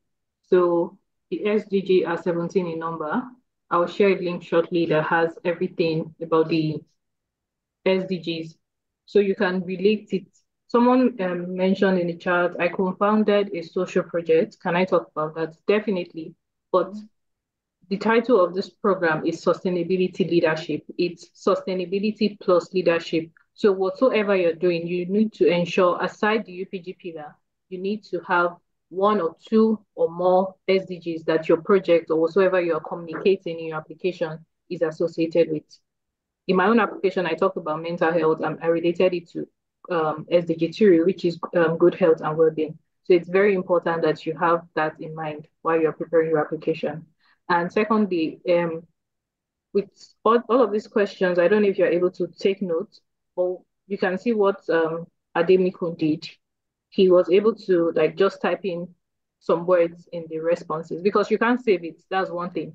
So the SDG are 17 in number. I'll share a link shortly that has everything about the SDGs. So you can relate it. Someone mentioned in the chat, I co-founded a social project. Can I talk about that? Definitely. But the title of this program is Sustainability Leadership. It's sustainability plus leadership. So whatsoever you're doing, you need to ensure, aside the UPG pillar, you need to have 1 or 2 or more SDGs that your project or whatsoever you're communicating in your application is associated with. In my own application, I talked about mental health and I related it to SDG 3, which is good health and well-being. So it's very important that you have that in mind while you're preparing your application. And secondly, with all of these questions, I don't know if you're able to take notes, or you can see what Ademiko did. He was able to just type in some words in the responses because you can't save it. That's one thing.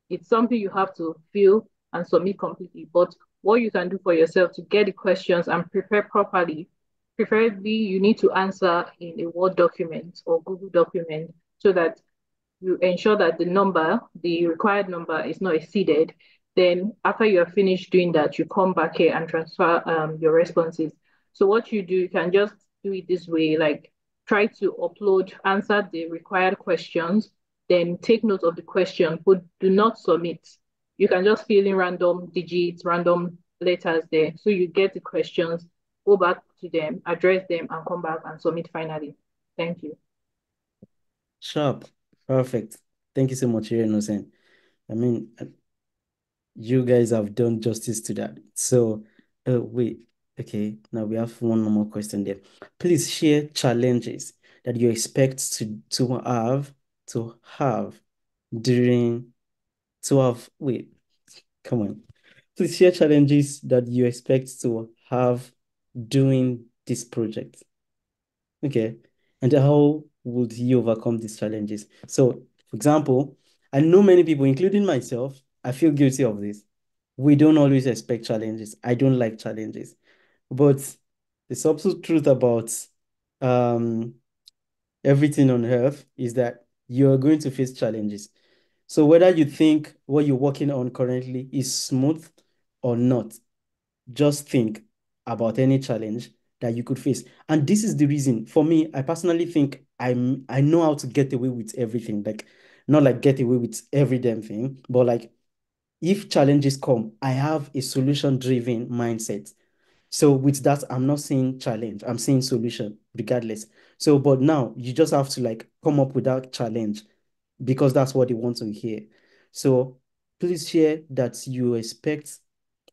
It's something you have to fill and submit completely. But what you can do for yourself to get the questions and prepare properly, preferably you need to answer in a Word document or Google document so that you ensure that the required number is not exceeded. Then after you're finished doing that, you come back here and transfer your responses. So what you do, you can just do it this way, like try to answer the required questions, then take note of the question, but do not submit. You can just fill in random digits, random letters there. So you get the questions, go back to them, address them, and come back and submit finally. Thank you. Sharp. Perfect. Thank you so much, Innocent. I mean, you guys have done justice to that. So, wait. Okay, now we have one more question there. Please share challenges that you expect to have during to have wait, come on. Please share challenges that you expect to have doing this project. Okay. And how would you overcome these challenges? So, for example, I know many people, including myself, I feel guilty of this. We don't always expect challenges. I don't like challenges. But the subtle truth about um, everything on earth is that you're going to face challenges. So whether you think what you're working on currently is smooth or not, just think about any challenge that you could face. And this is the reason for me, I personally think I know how to get away with everything. Like not like get away with every damn thing, but like if challenges come, I have a solution-driven mindset. So with that, I'm not saying challenge, I'm saying solution regardless. So, but now you just have to like come up with that challenge because that's what they want to hear. So please share that you expect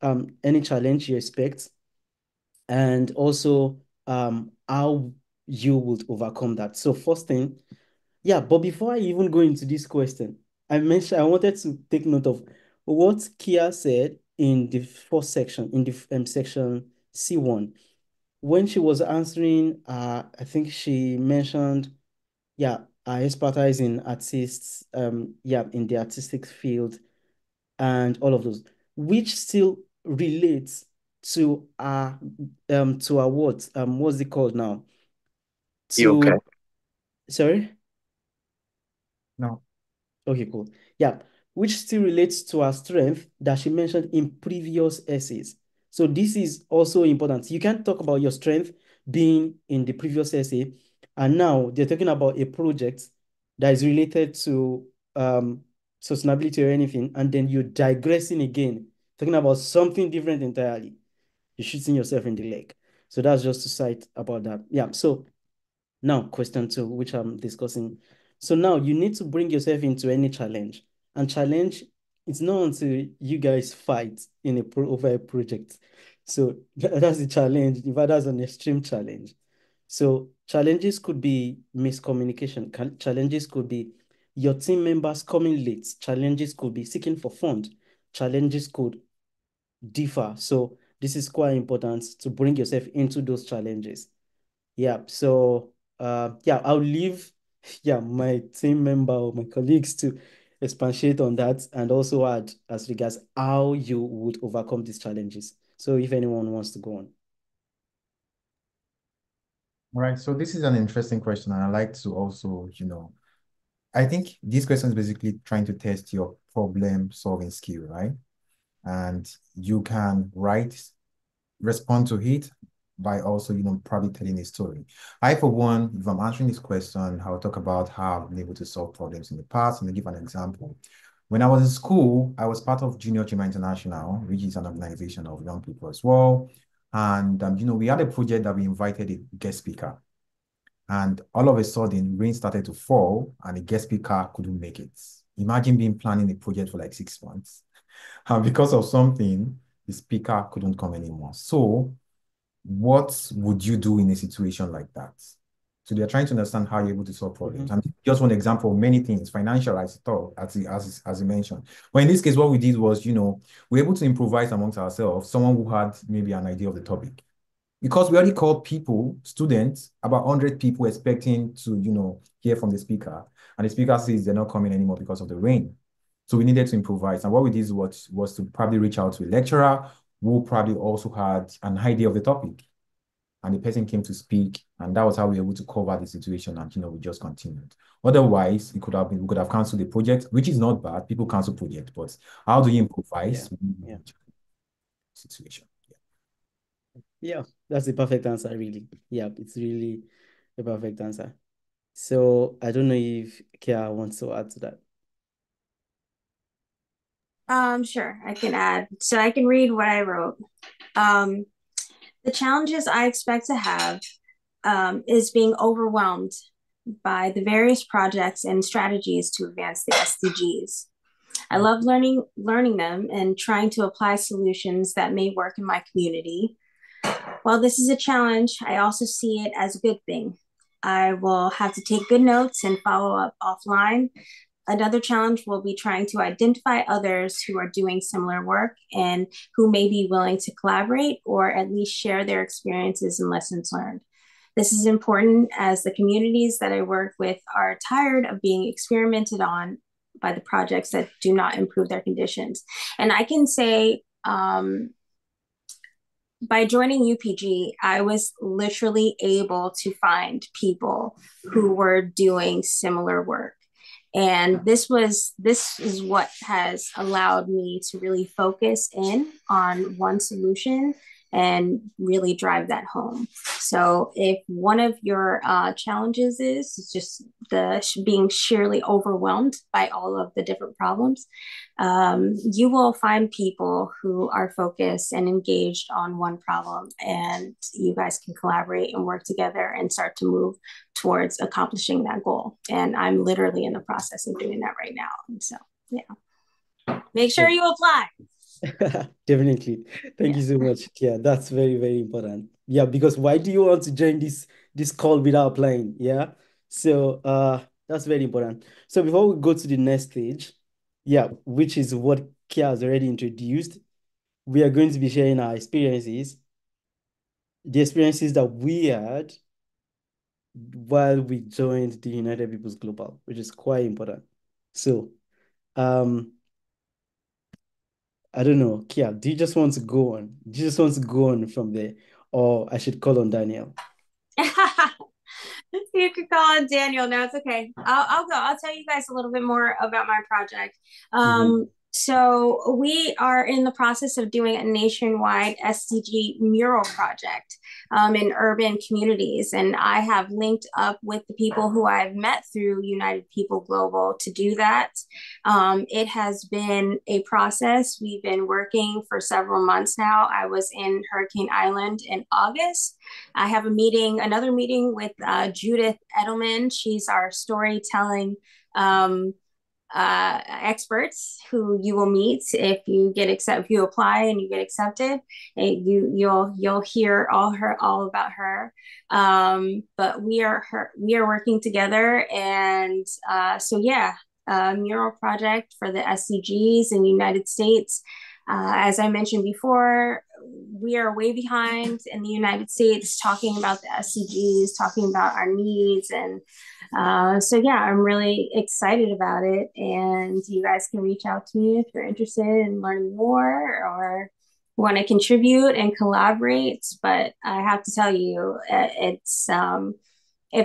any challenge you expect and also how you would overcome that. So first thing, yeah, but before I even go into this question, I wanted to take note of what Kia said in the first section, in the section C1. When she was answering, I think she mentioned, yeah, expertise in artists, yeah, in the artistic field and all of those, which still relates to our what's it called now? You okay? Sorry? No. Okay, cool. Yeah, which still relates to her strength that she mentioned in previous essays. So this is also important. You can't talk about your strength being in the previous essay, and now they're talking about a project that is related to sustainability or anything, and then you're digressing again, talking about something different entirely. You're shooting yourself in the leg. So that's just to cite about that. Yeah, so now, question two, which I'm discussing. So now you need to bring yourself into any challenge. And challenge, it's not until you guys fight in over a project. So that's a challenge. In fact, that's an extreme challenge. So challenges could be miscommunication. Challenges could be your team members coming late. Challenges could be seeking for funds. Challenges could differ. So this is quite important to bring yourself into those challenges. Yeah, so yeah, I'll leave yeah my team member or my colleagues to expatiate on that and also add as regards how you would overcome these challenges. So if anyone wants to go on. All right, so this is an interesting question, and I like to also, I think this question is basically trying to test your problem-solving skill, right? And you can respond to it by also, probably telling a story. I, for one, if I'm answering this question, I'll talk about how I've been able to solve problems in the past and give an example. When I was in school, I was part of Junior Chima International, which is an organization of young people as well. And, we had a project that we invited a guest speaker. And all of a sudden, rain started to fall and the guest speaker couldn't make it. Imagine being planning a project for like 6 months. And because of something, the speaker couldn't come anymore. So what would you do in a situation like that? So they're trying to understand how you're able to solve problems. And just one example of many things, financial, as you mentioned. But in this case, what we did was, we're able to improvise amongst ourselves, someone who had maybe an idea of the topic. Because we already called people, students, about 100 people expecting to, hear from the speaker. And the speaker says they're not coming anymore because of the rain. So we needed to improvise. And what we did was to probably reach out to a lecturer who probably also had an idea of the topic. And the person came to speak, and that was how we were able to cover the situation. And we just continued. Otherwise, we could have canceled the project, which is not bad. People cancel project, but how do you improvise? Yeah. Situation. Yeah, that's the perfect answer, really. Yeah, it's really a perfect answer. So I don't know if Kia wants to add to that. Sure, I can add. So I can read what I wrote. The challenges I expect to have is being overwhelmed by the various projects and strategies to advance the SDGs. I love learning them and trying to apply solutions that may work in my community. While this is a challenge, I also see it as a good thing. I will have to take good notes and follow up offline. Another challenge will be trying to identify others who are doing similar work and who may be willing to collaborate or at least share their experiences and lessons learned. This is important as the communities that I work with are tired of being experimented on by the projects that do not improve their conditions. And I can say, by joining UPG, I was literally able to find people who were doing similar work. And this is what has allowed me to really focus in on one solution and really drive that home. So if one of your challenges is just being sheerly overwhelmed by all of the different problems, you will find people who are focused and engaged on one problem, and you guys can collaborate and work together and start to move towards accomplishing that goal. And I'm literally in the process of doing that right now. And so, yeah, make sure you apply. Definitely. Thank you so much. Yeah, that's very, very important. Yeah, because why do you want to join this call without applying? Yeah. So that's very important. So before we go to the next stage, yeah, which is what Kia has already introduced, we are going to be sharing our experiences, the experiences that we had while we joined the United Peoples Global, which is quite important. So I don't know, Kia, do you just want to go on? Do you just want to go on from there? Or I should call on Daniel? You could call it Daniel. No, it's okay. I'll go. I'll tell you guys a little bit more about my project. So we are in the process of doing a nationwide SDG mural project in urban communities. And I have linked up with the people who I've met through United People Global to do that. It has been a process. We've been working for several months now. I was in Hurricane Island in August. I have another meeting with Judith Edelman. She's our storytelling experts who you will meet if you apply and you get accepted. You'll hear all about her. But we are working together, and so yeah, mural project for the SDGs in the United States. As I mentioned before, we are way behind in the United States talking about the SDGs, talking about our needs. And so, yeah, I'm really excited about it. And you guys can reach out to me if you're interested in learning more or want to contribute and collaborate. But I have to tell you, it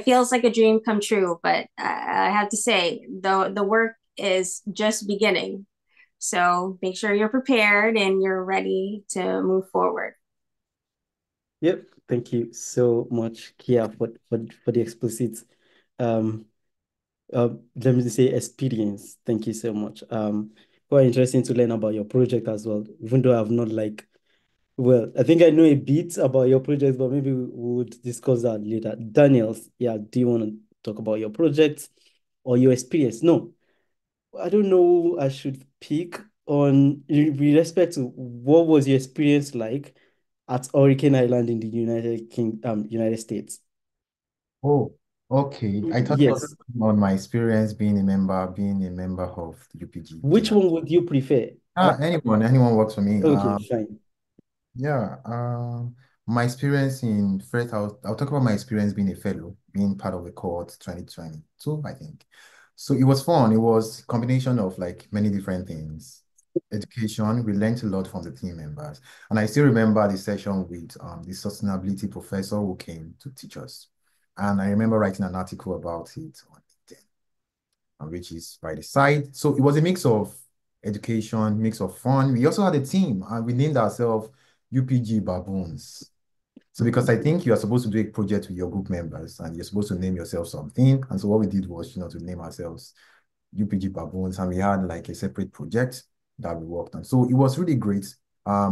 feels like a dream come true. But I have to say, the work is just beginning. So make sure you're prepared and you're ready to move forward. Yep. Thank you so much, Kia, for the explicit let me say experience. Thank you so much. Quite interesting to learn about your project as well, even though I've not well, I think I know a bit about your project, but maybe we would discuss that later. Daniel, yeah, do you want to talk about your project or your experience? No, I don't know. I should pick on with respect to what was your experience like at Hurricane Island in the United States. Oh, okay. I thought it was Yes. on my experience being a member of the UPG. Which one would you prefer? Anyone works for me. Okay, fine. Yeah, my experience in first, I'll talk about my experience being a fellow, being part of the cohort 2022, I think. So it was fun. It was a combination of like many different things. Education, we learned a lot from the team members. And I still remember the session with the sustainability professor who came to teach us. And I remember writing an article about it on LinkedIn, which is by the side. So it was a mix of education, mix of fun. We also had a team and we named ourselves UPG Baboons. So because I think you are supposed to do a project with your group members and you're supposed to name yourself something. And so what we did was, to name ourselves UPG Baboons, and we had like a separate project that we worked on. So it was really great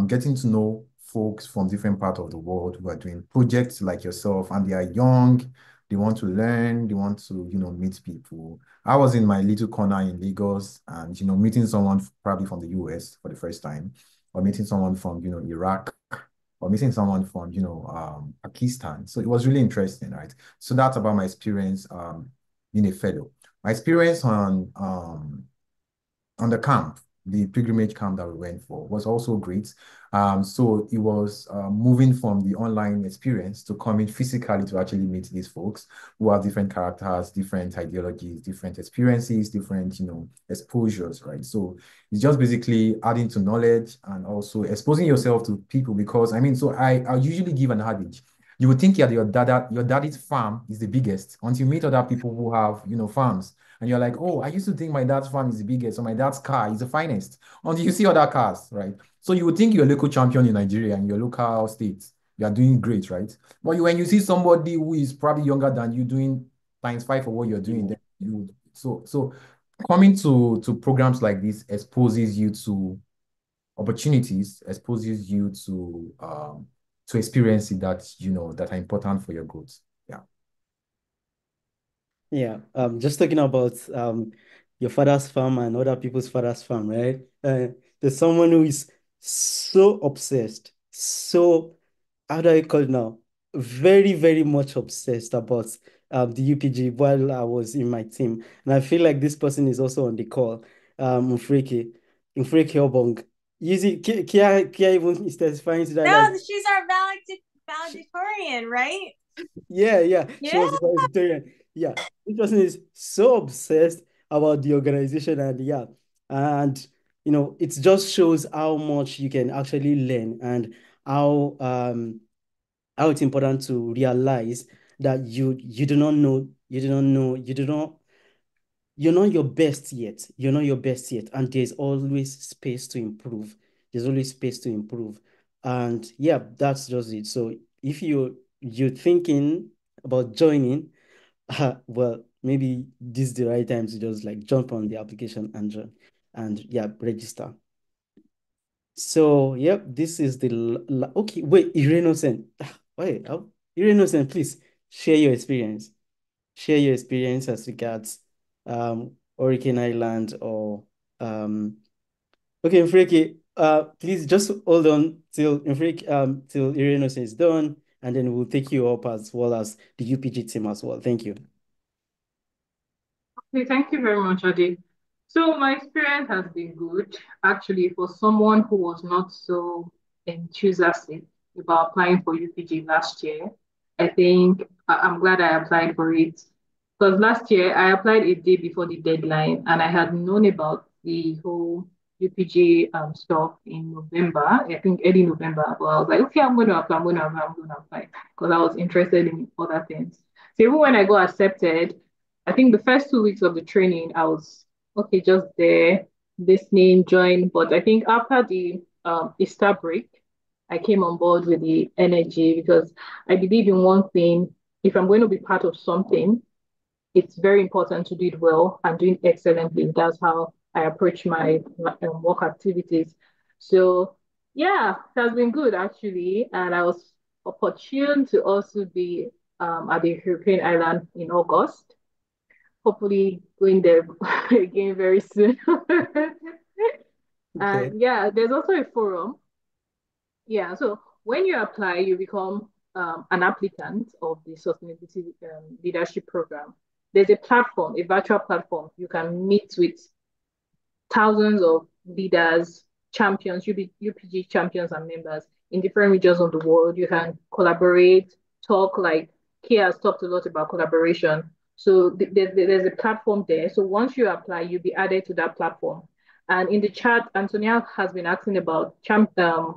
getting to know folks from different parts of the world who are doing projects like yourself, and they are young, they want to learn, they want to, meet people. I was in my little corner in Lagos and, meeting someone probably from the US for the first time, or meeting someone from, Iraq, or meeting someone from, Pakistan. So it was really interesting, right? So that's about my experience being a fellow. My experience on the camp, the pilgrimage camp that we went for, was also great. So it was moving from the online experience to coming physically to actually meet these folks who have different characters, different ideologies, different experiences, different, exposures, right? So it's just basically adding to knowledge and also exposing yourself to people, because I usually give an adage. You would think your daddy's farm is the biggest until you meet other people who have, farms. And you're like, oh, I used to think my dad's farm is the biggest, or my dad's car is the finest. Until you see other cars, right? So you would think you're a local champion in Nigeria and your local state, you are doing great, right? But when you see somebody who is probably younger than you doing times five for what you're doing, then so coming to programs like this exposes you to opportunities, exposes you to experiences that that are important for your growth. Yeah. Yeah, just talking about your father's farm and other people's father's farm, right? There's someone who is so obsessed, so how do I call it now? Very, very much obsessed about the UPG while I was in my team. And I feel like this person is also on the call, Mfreke Obong. Kia even is testifying to that. No, Like, she's our valedictorian, right? yeah. She Yeah. was the vegetarian. Yeah, this person is so obsessed about the organization, and yeah, and it just shows how much you can actually learn, and how it's important to realize that you do not know, you're not your best yet. You're not your best yet, and there's always space to improve. There's always space to improve, and yeah, that's just it. So if you're thinking about joining, well, maybe this is the right time to just like jump on the application and join, and yeah, register. So yep, this is the okay. Wait, Irenosen. Wait, Irenosen, please share your experience. Share your experience as regards Hurricane Island or okay, Mfreke, please just hold on till till Irenosen is done, and then we'll take you up as well as the UPG team as well. Thank you. Okay, thank you very much, Ade. So my experience has been good, actually, for someone who was not so enthusiastic about applying for UPG last year. I think I'm glad I applied for it because last year I applied a day before the deadline and I had known about the whole UPG stuff in November, I think early November. But I was like, okay, I'm going to apply, I'm going to apply because I was interested in other things. So even when I got accepted, I think the first 2 weeks of the training, I was okay, just there, listening, join. But I think after the Easter break, I came on board with the energy because I believe in one thing. If I'm going to be part of something, it's very important to do it well and doing excellently. That's how I approach my work activities. So yeah, it has been good actually. And I was opportune to also be at the Hurricane Island in August, hopefully going there again very soon. Okay. And yeah, there's also a forum. Yeah, so when you apply, you become an applicant of the Sustainability Leadership Program. There's a platform, a virtual platform. You can meet with thousands of leaders, champions, UPG champions and members in different regions of the world. You can collaborate, talk like Kia has talked a lot about collaboration. So there's a platform there. So once you apply, you'll be added to that platform. And in the chat, Antonia has been asking about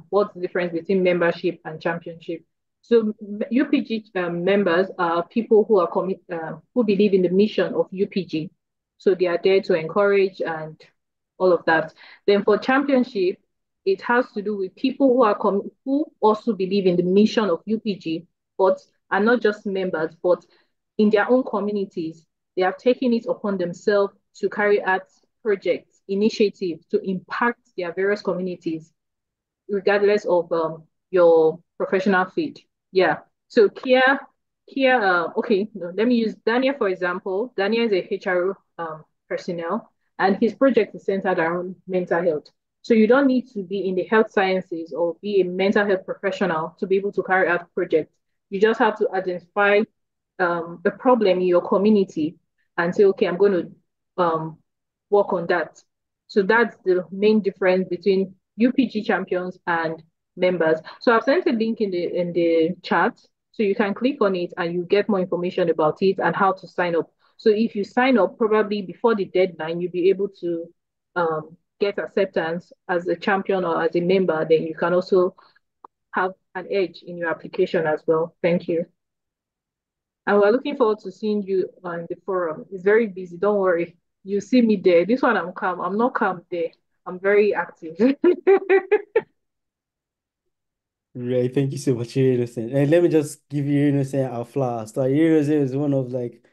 what's the difference between membership and championship. So UPG members are people who are who believe in the mission of UPG. So they are there to encourage and all of that. Then for championship, it has to do with people who also believe in the mission of UPG, but are not just members, but in their own communities, they have taken it upon themselves to carry out projects, initiatives to impact their various communities, regardless of your professional field. Yeah. So okay, no, let me use Daniel for example. Daniel is a HR personnel, and his project is centered around mental health. So you don't need to be in the health sciences or be a mental health professional to be able to carry out projects. You just have to identify a problem in your community and say, okay, I'm going to work on that. So that's the main difference between UPG champions and members. So I've sent a link in the chat, so you can click on it and you get more information about it and how to sign up. So if you sign up probably before the deadline, you'll be able to get acceptance as a champion or as a member. Then you can also have an edge in your application as well. Thank you. And we're looking forward to seeing you on the forum. It's very busy. Don't worry. You see me there. This one I'm calm. I'm not calm there. I'm very active. Right, thank you so much, Innocent. And let me just give you Innocent our flowers. So Innocent is one of like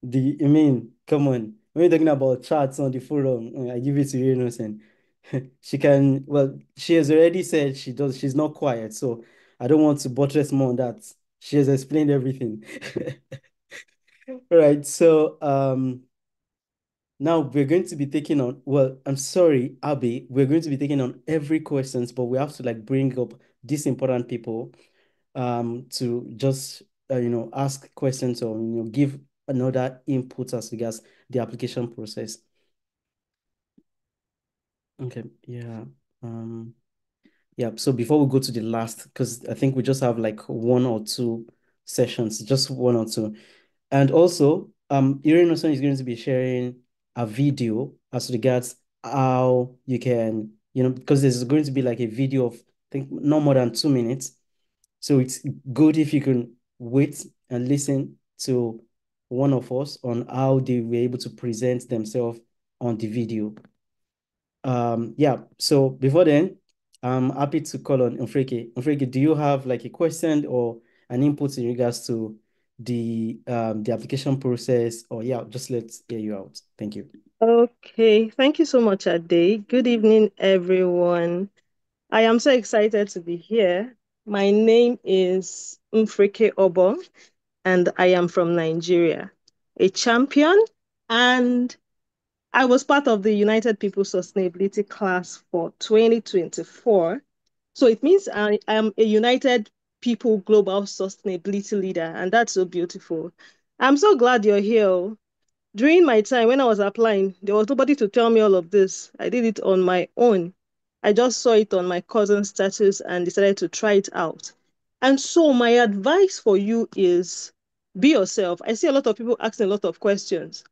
I mean, come on. When you're talking about charts on the forum, I give it to you, Innocent. She can, well, she has already said she's not quiet, so I don't want to buttress more on that. She has explained everything. All right, so now we're going to be taking on, well, I'm sorry, Abby, we're going to be taking on every questions, but we have to like bring up these important people to just ask questions or give another input as regards the application process. Okay, yeah. Yeah, so before we go to the last, because I think we just have like one or two sessions, just one or two. And also, Irene also is going to be sharing a video as regards how you can, because there's going to be like a video of, I think, no more than 2 minutes. So it's good if you can wait and listen to one of us on how they were able to present themselves on the video. Yeah, so before then, I'm happy to call on Mfreke. Mfreke, do you have like a question or an input in regards to the application process? Or yeah, just let's hear you out. Thank you. Okay, thank you so much, Ade. Good evening, everyone. I am so excited to be here. My name is Mfreke Obo, and I am from Nigeria, a champion, and I was part of the United People Sustainability class for 2024. So it means I am a United People Global Sustainability Leader, and that's so beautiful. I'm so glad you're here. During my time when I was applying, there was nobody to tell me all of this. I did it on my own. I just saw it on my cousin's status and decided to try it out. And so my advice for you is be yourself. I see a lot of people asking a lot of questions.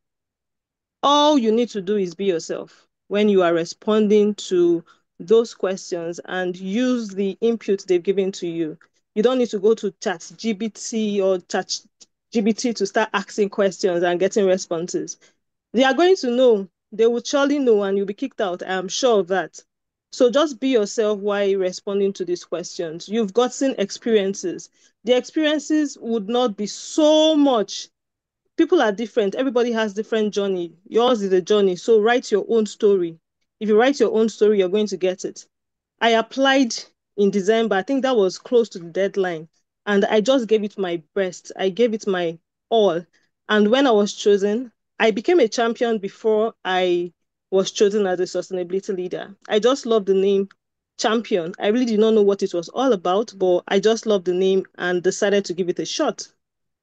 All you need to do is be yourself when you are responding to those questions and use the input they've given to you. You don't need to go to ChatGPT or ChatGPT to start asking questions and getting responses. They are going to know. They will surely know and you'll be kicked out. I am sure of that. So just be yourself while responding to these questions. You've gotten experiences. The experiences would not be so much. People are different. Everybody has different journey. Yours is a journey. So write your own story. If you write your own story, you're going to get it. I applied in December. I think that was close to the deadline. And I just gave it my best. I gave it my all. And when I was chosen, I became a champion before I was chosen as a sustainability leader. I just love the name champion. I really did not know what it was all about, but I just loved the name and decided to give it a shot.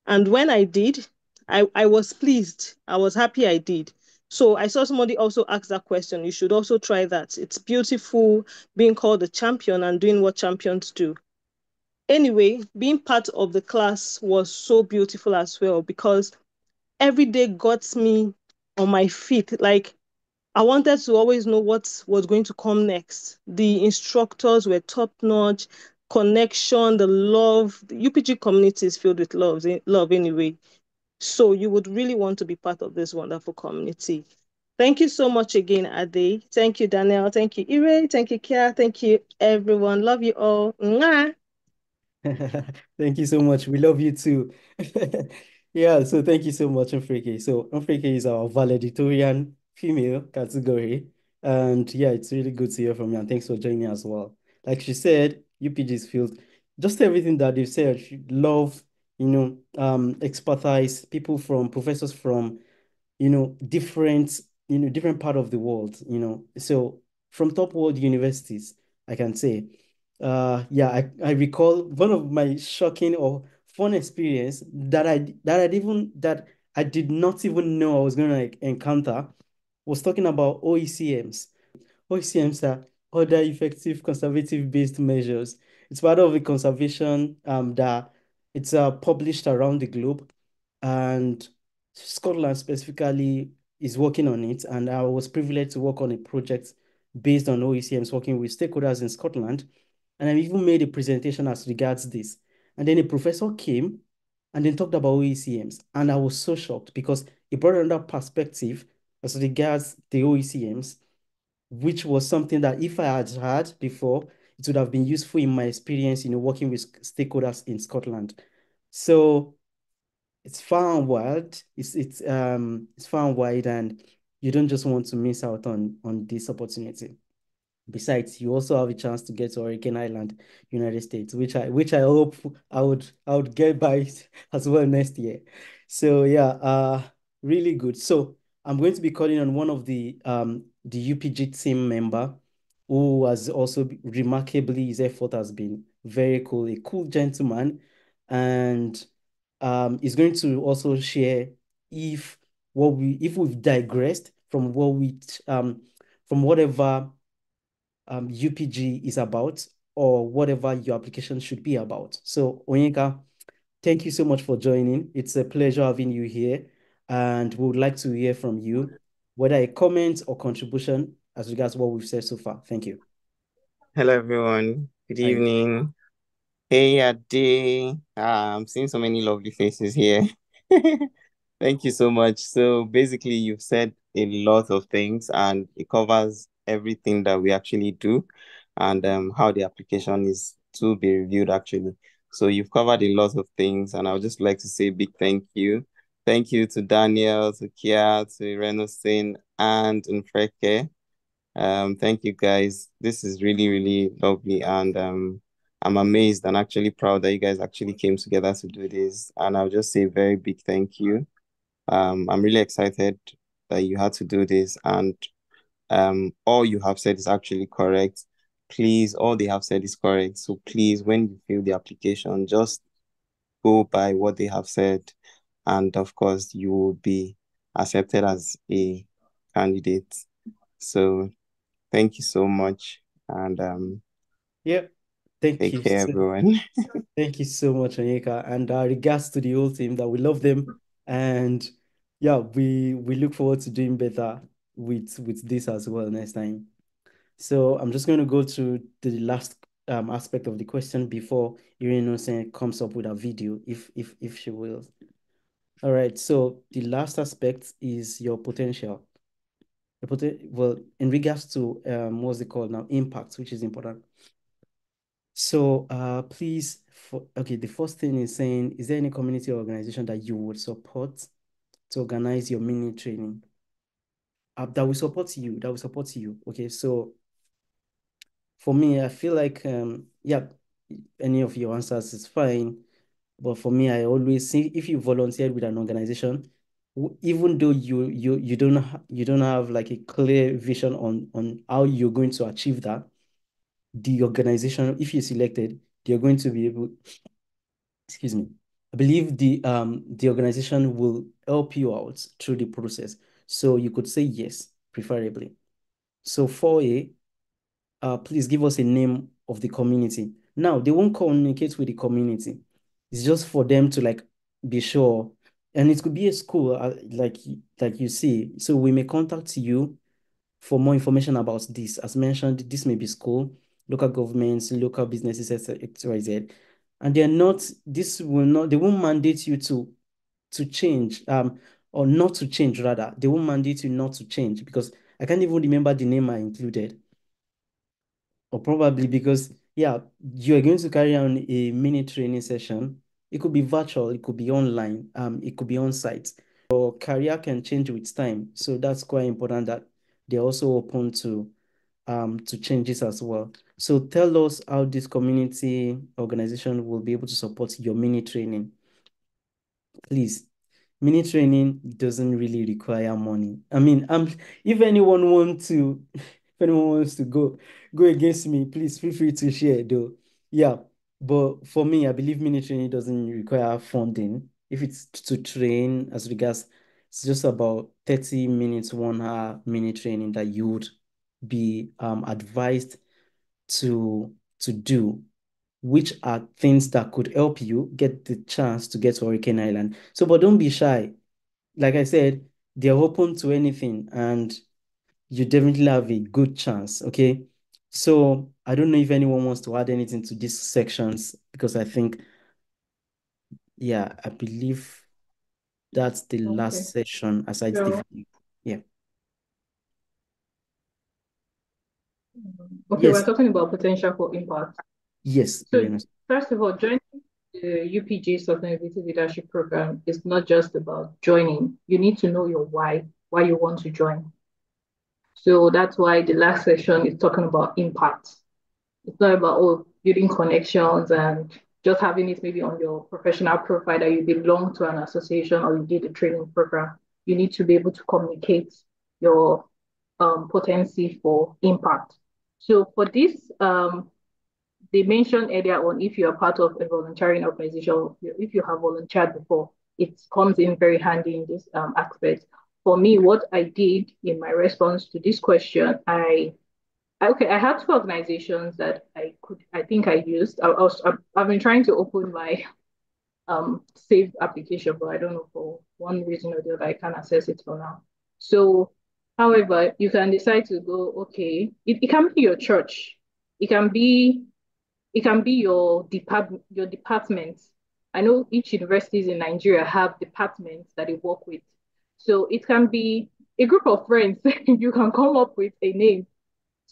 And when I did, I was pleased. I was happy I did. So I saw somebody also ask that question. You should also try that. It's beautiful being called a champion and doing what champions do. Anyway, being part of the class was so beautiful as well because every day got me on my feet. Like I wanted to always know what was going to come next. The instructors were top notch, connection, the love. The UPG community is filled with love anyway. So you would really want to be part of this wonderful community. Thank you so much again, Ade. Thank you, Danielle. Thank you, Ire. Thank you, Kia. Thank you, everyone. Love you all. Mwah. Thank you so much. We love you too. Yeah, so thank you so much, Mfreke. So Mfreke is our valedictorian female category. And yeah, it's really good to hear from you. And thanks for joining as well. Like she said, UPG is filled just everything that they've said, love, expertise, people from professors from, different, different part of the world. So from top world universities, I can say. Yeah, I recall one of my shocking or fun experience that I did not even know I was gonna like encounter was talking about OECMs. OECMs are other effective conservative based measures. It's part of a conservation that it's published around the globe, and Scotland specifically is working on it. And I was privileged to work on a project based on OECMs, working with stakeholders in Scotland. And I even made a presentation as regards this. And then a professor came and then talked about OECMs. And I was so shocked because he brought another perspective as regards the OECMs, which was something that if I had had before, it would have been useful in my experience, working with stakeholders in Scotland. So it's far and wide. It's far and wide, and you don't just want to miss out on this opportunity. Besides, you also have a chance to get to Hurricane Island, United States, which I hope I would get by as well next year. So yeah, really good. So I'm going to be calling on one of the UPG team member who has also remarkably, his effort has been very cool, a cool gentleman, and is going to also share if if we've digressed from from whatever UPG is about, or whatever your application should be about. So, Onyeka, thank you so much for joining. It's a pleasure having you here, and we would like to hear from you, whether a comment or contribution as regards what we've said so far. Thank you. Hello, everyone. Good Hi. evening. Hey, Ade. I'm seeing so many lovely faces here. Thank you so much. So basically, you've said a lot of things, and it covers everything that we actually do, and how the application is to be reviewed actually. So you've covered a lot of things, and I would just like to say a big thank you. Thank you to Daniel, to Kia, to Renosin, and Nfreke. Thank you guys. This is really, really lovely, and I'm amazed and actually proud that you guys actually came together to do this. And I'll just say a very big thank you. I'm really excited that you had to do this, and all you have said is actually correct. Please, all they have said is correct. So please, when you fill the application, just go by what they have said, and of course, you will be accepted as a candidate. So thank you so much, and Yeah, thank take you. care, everyone. Thank you so much, Onyeka. And regards to the whole team, that we love them. And yeah, we look forward to doing better with this as well next time. So I'm just going to go to the last aspect of the question before Irene Osen comes up with a video, if she will. All right. So the last aspect is your potential. Well, in regards to what's it called now? Impact, which is important. So please, okay, the first thing is saying, is there any community or organization that you would support to organize your mini training? That will support you, that will support you. Okay, so for me, I feel like, yeah, any of your answers is fine. But for me, I always see if you volunteered with an organization, even though you don't have like a clear vision on how you're going to achieve that, the organization, if you're selected, they're going to be able, excuse me, I believe the organization will help you out through the process. So you could say yes, preferably. So 4A, please give us a name of the community. Now, they won't communicate with the community. It's just for them to like be sure. And it could be a school, like you see. So we may contact you for more information about this. As mentioned, this may be school, local governments, local businesses, XYZ. And they won't mandate you to change, or not to change rather. They won't mandate you not to change, because I can't even remember the name I included. Or probably because, yeah, you're going to carry on a mini training session. It could be virtual, it could be online, it could be on site. Your career can change with time. So that's quite important that they're also open to changes as well. So tell us how this community organization will be able to support your mini training. Please. Mini training doesn't really require money. I mean, if anyone wants to, if anyone wants to go against me, please feel free to share though. Yeah, but for me, I believe mini training doesn't require funding. If it's to train as regards, it's just about 30 minutes, 1 hour mini training that you would be advised to do, which are things that could help you get the chance to get to Hurricane Island. So, but don't be shy. Like I said, they're open to anything and you definitely have a good chance. Okay. So I don't know if anyone wants to add anything to these sections because I think, yeah, I believe that's the Okay. last session aside the So, video. Yeah. okay, we're Yes. talking about potential for impact. Yes, So, Uranus. first of all, joining the UPG Sustainability Leadership Program is not just about joining. You need to know your why you want to join. So that's why the last session is talking about impact. It's not about building connections and just having it maybe on your professional profile that you belong to an association or you did a training program. You need to be able to communicate your potency for impact. So for this, they mentioned earlier on if you are part of a volunteering organization, if you have volunteered before, it comes in very handy in this aspect. For me, what I did in my response to this question, I had two organizations that I think I used. I've been trying to open my saved application, but I don't know for one reason or the other I can't access it for now. So, however, you can decide to go, okay, it can be your church, it can be your department. I know each universities in Nigeria have departments that they work with. So it can be a group of friends. You can come up with a name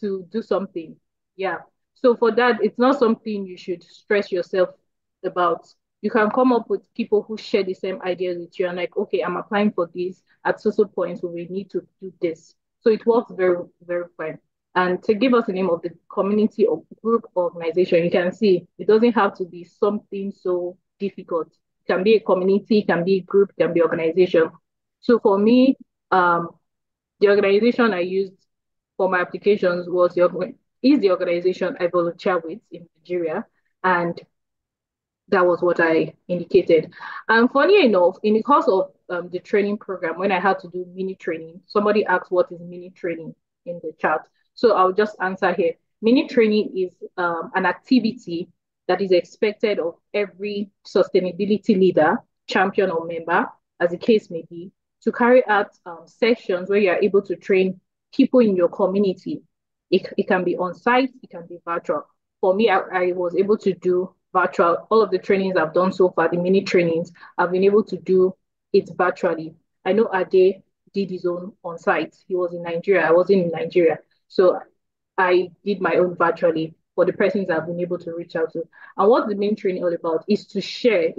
to do something. Yeah. So for that, it's not something you should stress yourself about. You can come up with people who share the same ideas with you and like, okay, I'm applying for this at social points where we need to do this. So it works very, very fine. And to give us the name of the community or group organization, you can see it doesn't have to be something so difficult. It can be a community, it can be a group, it can be organization. So for me, the organization I used for my applications is the organization I volunteer with in Nigeria, and that was what I indicated. And funny enough, in the course of the training program, when I had to do mini training, somebody asked what is mini training in the chat. So I'll just answer here. Mini training is an activity that is expected of every sustainability leader, champion, or member, as the case may be, to carry out sessions where you are able to train people in your community. It can be on site, it can be virtual. For me, I was able to do virtual. All of the trainings I've done so far, the mini trainings, I've been able to do it virtually. I know Ade did his own on site. He was in Nigeria. I wasn't in Nigeria. So I did my own virtually for the persons I've been able to reach out to. And what the main training all about is to share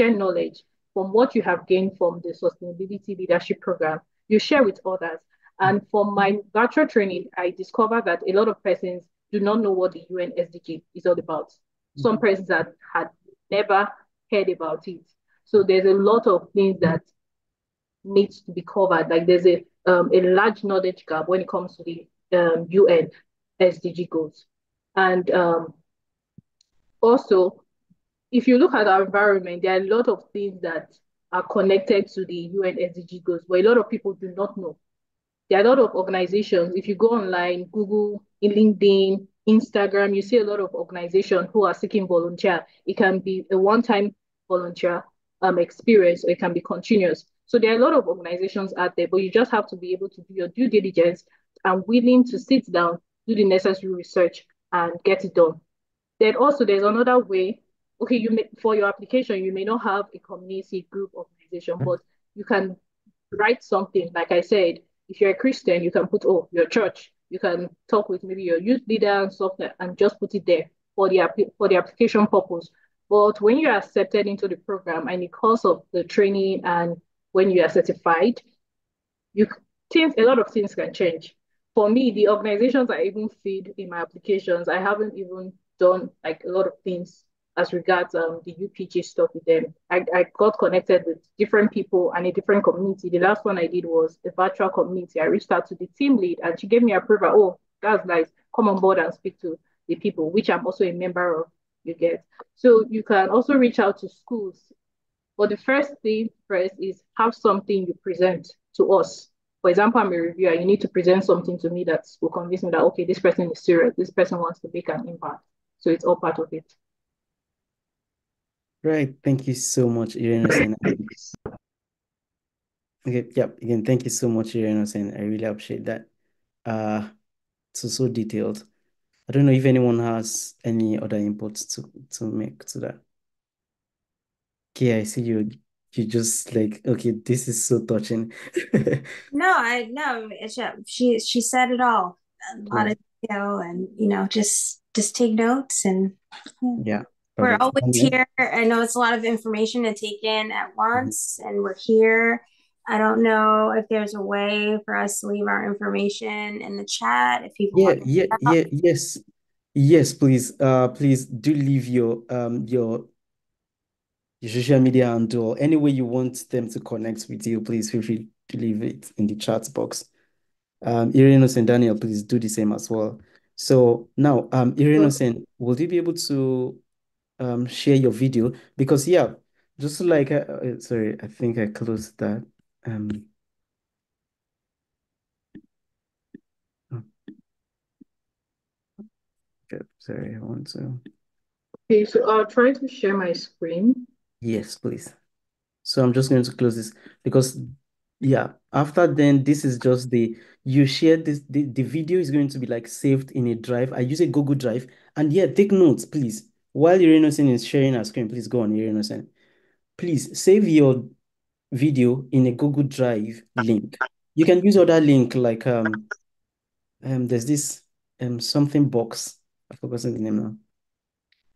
knowledge from what you have gained from the sustainability leadership program. You share with others. And from my virtual training, I discovered that a lot of persons do not know what the UN SDG is all about. Some persons that had never heard about it. So there's a lot of things that needs to be covered. Like there's a large knowledge gap when it comes to the UN SDG goals. And also, if you look at our environment, there are a lot of things that are connected to the UN SDG goals, but a lot of people do not know. There are a lot of organizations. If you go online, Google, LinkedIn, Instagram, you see a lot of organizations who are seeking volunteer. It can be a one-time volunteer experience, or it can be continuous. So there are a lot of organizations out there, but you just have to be able to do your due diligence and willing to sit down, do the necessary research, and get it done. Then also there's another way. Okay, for your application, you may not have a community group organization, but you can write something. Like I said, if you're a Christian, you can put, your church. You can talk with maybe your youth leader and stuff and just put it there for the application purpose. But when you're accepted into the program and in the course of the training and when you are certified, a lot of things can change. for me, the organizations I even feed in my applications, I haven't even done like a lot of things as regards the UPG stuff with them. I got connected with different people and a different community. The last one I did was a virtual community. I reached out to the team lead and she gave me approval. Oh, that's nice. Come on board and speak to the people, which I'm also a member of, you get. So you can also reach out to schools. But the first thing first is have something you present to us. For example, I'm a reviewer. You need to present something to me that will convince me that, okay, this person is serious. This person wants to make an impact. So it's all part of it. Right. Thank you so much, Irene. Okay. Yep. Again, thank you so much, Irene. I really appreciate that. So detailed. I don't know if anyone has any other inputs to make to that. Okay, I see you just like, okay, this is so touching. No, she said it all. A lot of detail, and just take notes, and yeah, we're perfect. always here. I know it's a lot of information to take in at once, and we're here. I don't know if there's a way for us to leave our information in the chat if people want to yes, please. Please do leave your social media handle, any way you want them to connect with you, please feel free to leave it in the chat box. Irenos and Daniel, please do the same as well. So now, Irenos, will you be able to share your video? Because just like sorry, I think I closed that. Okay, sorry, I want to. Okay, so I'll try to share my screen. Yes, please. So I'm just going to close this because after then, this is just you share this, the video is going to be like saved in a drive. I use a Google Drive, and take notes, please. While Irenosen is sharing her screen, please go on, Irenosen. Please save your video in a Google Drive link. You can use other link like there's this something box. I've forgotten the name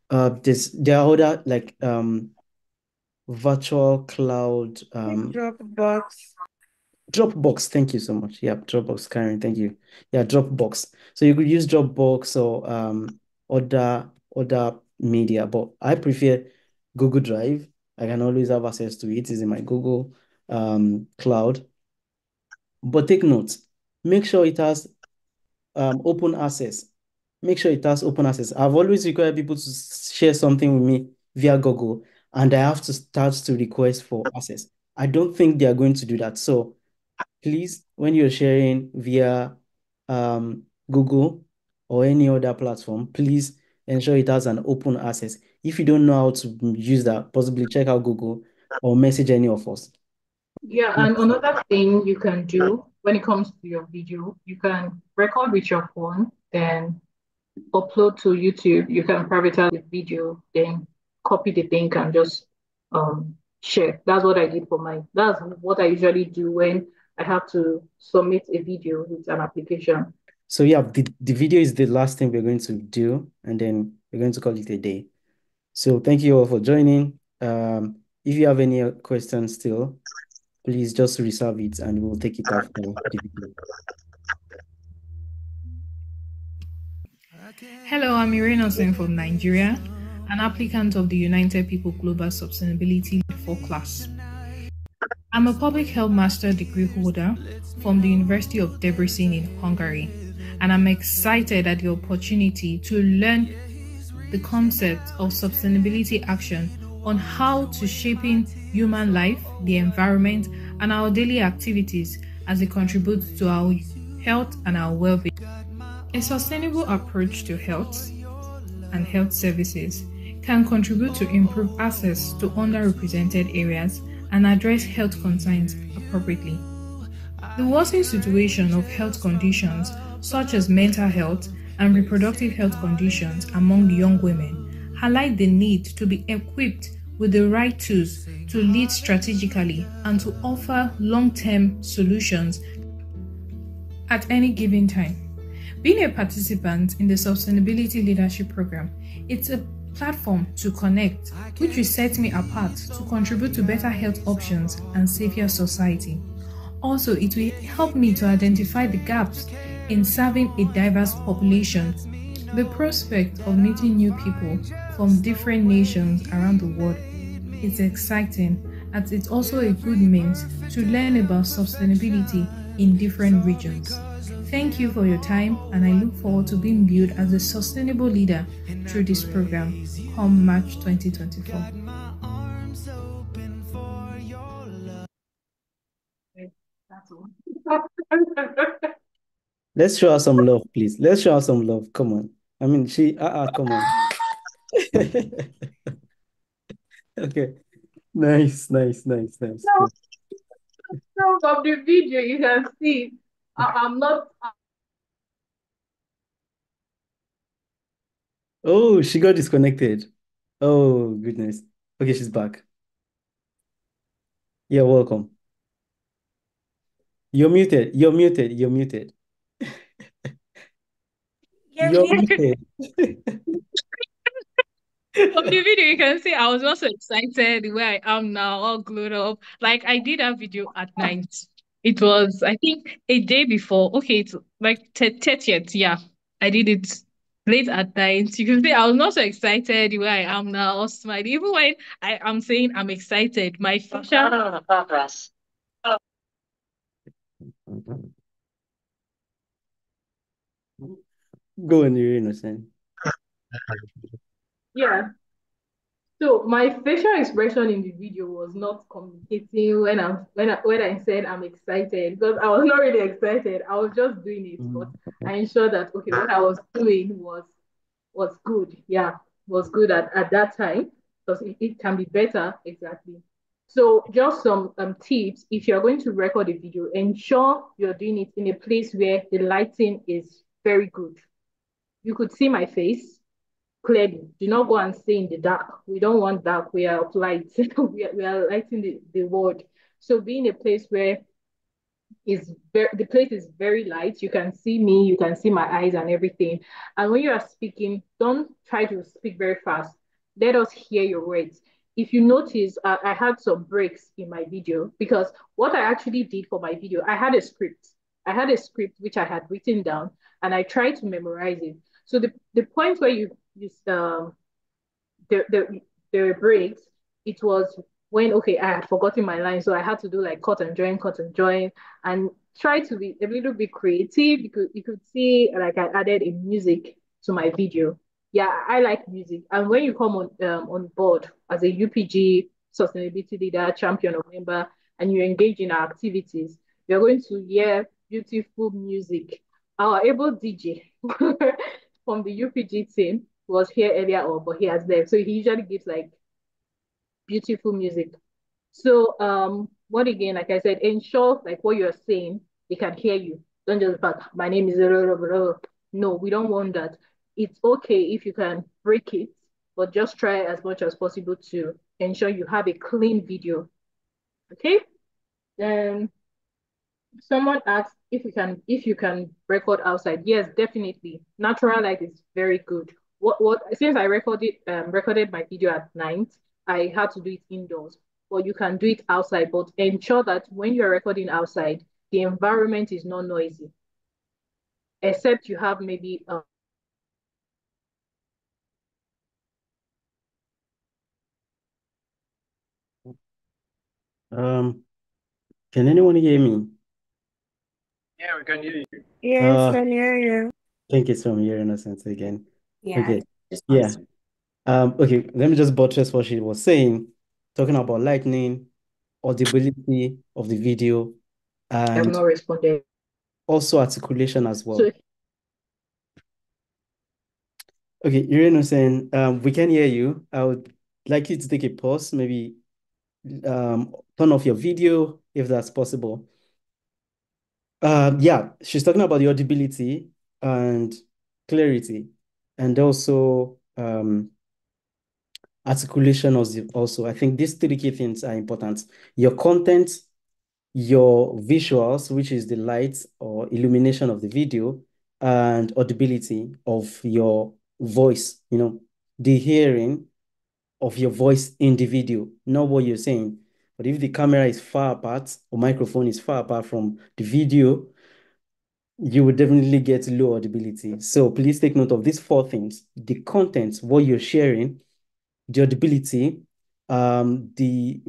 now. There are other like virtual cloud Dropbox, thank you so much. Yeah, Dropbox, Karen, thank you. Yeah, Dropbox. So you could use Dropbox or other media, but I prefer Google Drive. I can always have access to it. It's in my Google cloud. But take note, make sure it has open access. Make sure it has open access. I've always required people to share something with me via Google, and I have to start to request for access. I don't think they are going to do that. So please, when you're sharing via Google or any other platform, please ensure it has an open access. If you don't know how to use that, possibly check out Google or message any of us. Yeah, and another thing you can do when it comes to your video, you can record with your phone, then upload to YouTube. You can privatize the video, then copy the link and just share. That's what I did that's what I usually do when I have to submit a video with an application. So the video is the last thing we're going to do, and then we're going to call it a day. So thank you all for joining. If you have any questions still, please just reserve it and we'll take it after the video. Hello, I'm Irenosen from Nigeria, an applicant of the United People Global Sustainability 4 class. I'm a public health master degree holder from the University of Debrecen in Hungary, and I'm excited at the opportunity to learn the concept of sustainability action on how to shaping human life, the environment, and our daily activities as it contributes to our health and our well-being. A sustainable approach to health and health services can contribute to improve access to underrepresented areas and address health concerns appropriately. The worsening situation of health conditions such as mental health and reproductive health conditions among young women highlight the need to be equipped with the right tools to lead strategically and to offer long-term solutions at any given time. Being a participant in the Sustainability Leadership Program, it's a platform to connect, which will set me apart to contribute to better health options and safer society. Also, it will help me to identify the gaps in serving a diverse population. The prospect of meeting new people from different nations around the world is exciting, as it's also a good means to learn about sustainability in different regions. Thank you for your time, and I look forward to being viewed as a sustainable leader through this program come March 2024. That's all. Let's show her some love, please. Let's show her some love. Come on. I mean, come on. Okay. Nice. No, no, from the video you can see I'm not. Oh, she got disconnected. Oh, goodness. Okay, she's back. You're welcome. You're muted. You're muted. You're muted. You're muted. From the video, you can see I was also excited the way I am now, all glued up. Like I did that video at night. It was, I think, a day before. Okay, it's like 30th. Yeah, I did it late at night. You can see I was not so excited the way I am now, all smiling. Even when I am saying I'm excited, my facial. Go on, you're innocent. Yeah. So my facial expression in the video was not communicating when I said I'm excited, because I was not really excited. I was just doing it, but I ensured that okay, what I was doing was good. Yeah, was good at that time, because it can be better. Exactly. So just some tips. If you're going to record a video, ensure you're doing it in a place where the lighting is very good. You could see my face clearly. Do not go and stay in the dark. We don't want dark. We are of light. We are lighting the world. So be in a place where the place is very light. You can see me, you can see my eyes and everything. And when you are speaking, don't try to speak very fast. Let us hear your words. If you notice, I had some breaks in my video, because what I actually did for my video, I had a script. I had a script which I had written down, and I tried to memorize it. So the point where you there were breaks, it was when okay, I had forgotten my line, so I had to do like cut and join, and try to be a little bit creative. You could see like I added a music to my video. Yeah, I like music, and when you come on board as a UPG sustainability leader, champion, or member, and you engage in our activities, you're going to hear beautiful music. Our able DJ from the UPG team was here earlier on, but he has left. So he usually gives like beautiful music. So what again, like I said, ensure like what you're saying, they can hear you. Don't just but my name is blah, blah, blah. No, we don't want that. It's okay if you can break it, but just try as much as possible to ensure you have a clean video. Okay. Then someone asked if you can record outside. Yes, definitely. Natural light is very good. What since I recorded my video at night, I had to do it indoors. But you can do it outside, but ensure that when you're recording outside, the environment is not noisy. Except you have maybe Can anyone hear me? Yeah, we can hear you. Yes, can hear you. Thank you so much, you're innocent again. Yeah. Okay. Yeah. Okay, let me just buttress what she was saying, talking about lightning, audibility of the video, I have and not responded. also articulation as well. So Okay, you're innocent. We can hear you. I would like you to take a pause, maybe turn off your video if that's possible. Yeah, she's talking about the audibility and clarity, and also articulation also. I think these three key things are important. Your content, your visuals, which is the light or illumination of the video, and audibility of your voice, the hearing of your voice in the video, not what you're saying. But if the camera is far apart or microphone is far apart from the video, you will definitely get low audibility. So please take note of these four things: the content, what you're sharing, the audibility, the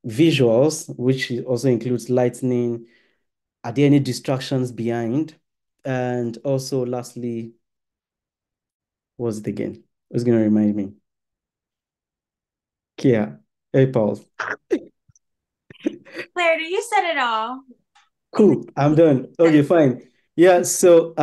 visuals, which also includes lightning. Are there any distractions behind? And also, lastly, what's it again? Who's going to remind me? Kia. Hey, Paul. Claire, you said it all. Cool. I'm done. Okay, fine. Yeah, so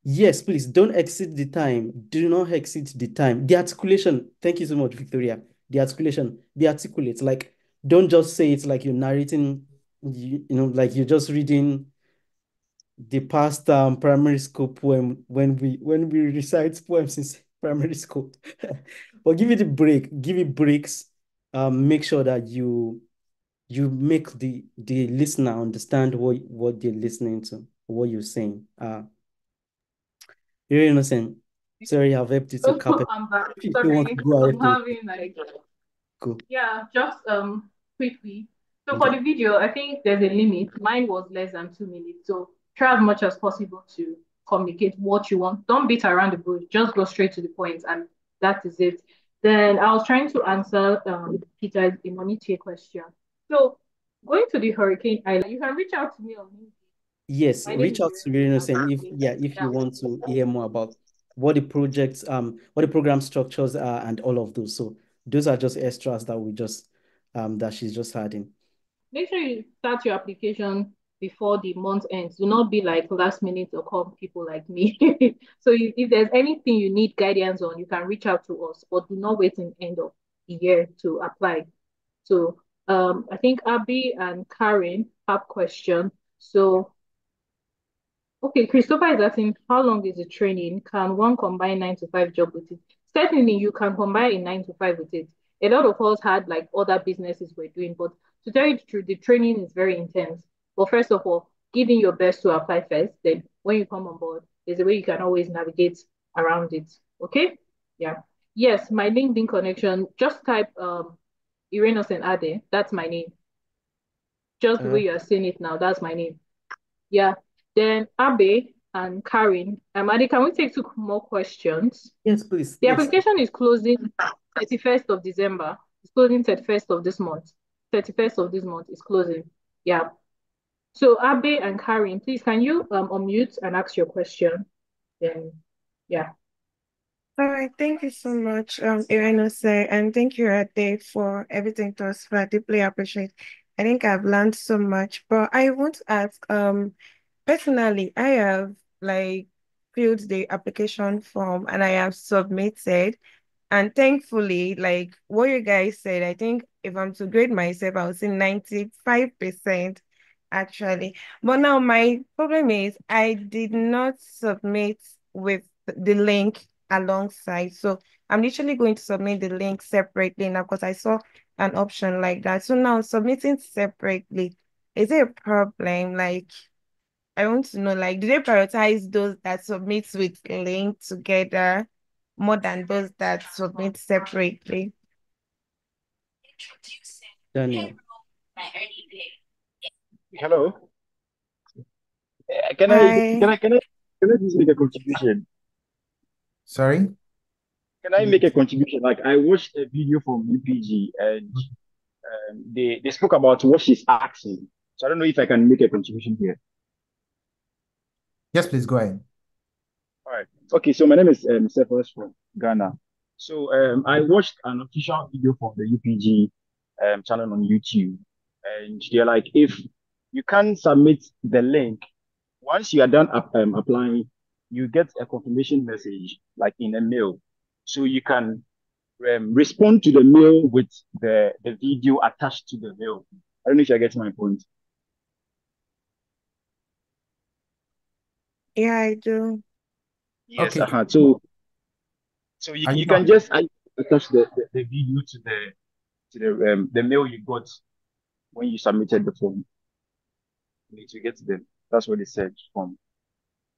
yes, please don't exceed the time. Do not exceed the time. The articulation, thank you so much, Victoria. The articulation, be articulate. Like, don't just say it like you're narrating, like you're just reading the past primary school poem when we recite poems in primary school. But give it a break, give it breaks. Make sure that you make the listener understand what they're listening to, what you're saying. You're innocent. Sorry, I've helped you to So cap it. I'm back. If you still want to Sorry, go I'm ahead to having like go. yeah, just quickly. So for Okay. the video, I think there's a limit. Mine was less than 2 minutes. So try as much as possible to communicate what you want. Don't beat around the bush. Just go straight to the point, and that is it. Then I was trying to answer Peter Imonitie question. So going to the Hurricane Island, you can reach out to me on LinkedIn. Yes, My name reach is out to Irene Very Innocent if Adewale. if you Yeah. want to hear more about what the projects, what the program structures are and all of those. So those are just extras that we just that she's just adding. Make sure you start your application before the month ends. Do not be like last minute or call people like me. So if there's anything you need guidance on, you can reach out to us, but do not wait in end of the year to apply. So I think Abby and Karen have question. So okay, Christopher is asking how long is the training? Can one combine 9 to 5 job with it? Certainly, you can combine a 9 to 5 with it. A lot of us had like other businesses we're doing, but to tell you the truth, the training is very intense. But first of all, giving your best to apply first. Then when you come on board, there's a way you can always navigate around it. Okay? Yeah. Yes, my LinkedIn connection. Just type Irenos and Ade. That's my name. Just the way you are saying it now, that's my name. Yeah. Then Abe and Karen. Adi, can we take two more questions? Yes, please. The Yes. application is closing 31st of December. It's closing 31st of this month. 31st of this month is closing. Yeah. So Abe and Karen, please can you unmute and ask your question? Then yeah. All right, thank you so much, Irenose, and thank you, Ade, for everything to us. I deeply appreciate. I think I've learned so much, but I want to ask, personally, I have like filled the application form and I have submitted. And thankfully, like what you guys said, I think if I'm to grade myself, I would say 95% actually. But now my problem is I did not submit with the link alongside. So I'm literally going to submit the link separately now because I saw an option like that. So now submitting separately, is it a problem? Like I want to know, like, do they prioritize those that submit with link together more than those that submit separately? Daniel. Hello. Can I Hi. can I can I can I just make a contribution? Sorry? Can I make a contribution? Like I watched a video from UPG and they spoke about what she's asking. So I don't know if I can make a contribution here. Yes, please go ahead. All right. Okay. So my name is Cephas from Ghana. So I watched an official video from the UPG channel on YouTube, and they're like, if you can't submit the link, once you are done applying, you get a confirmation message like in a mail, so you can respond to the mail with the video attached to the mail. I don't know if you get my point. Yeah, I do. Yes. Okay. So you, Are you you can not? just attach the video to the mail you got when you submitted the form. You need to get them. That's what they said from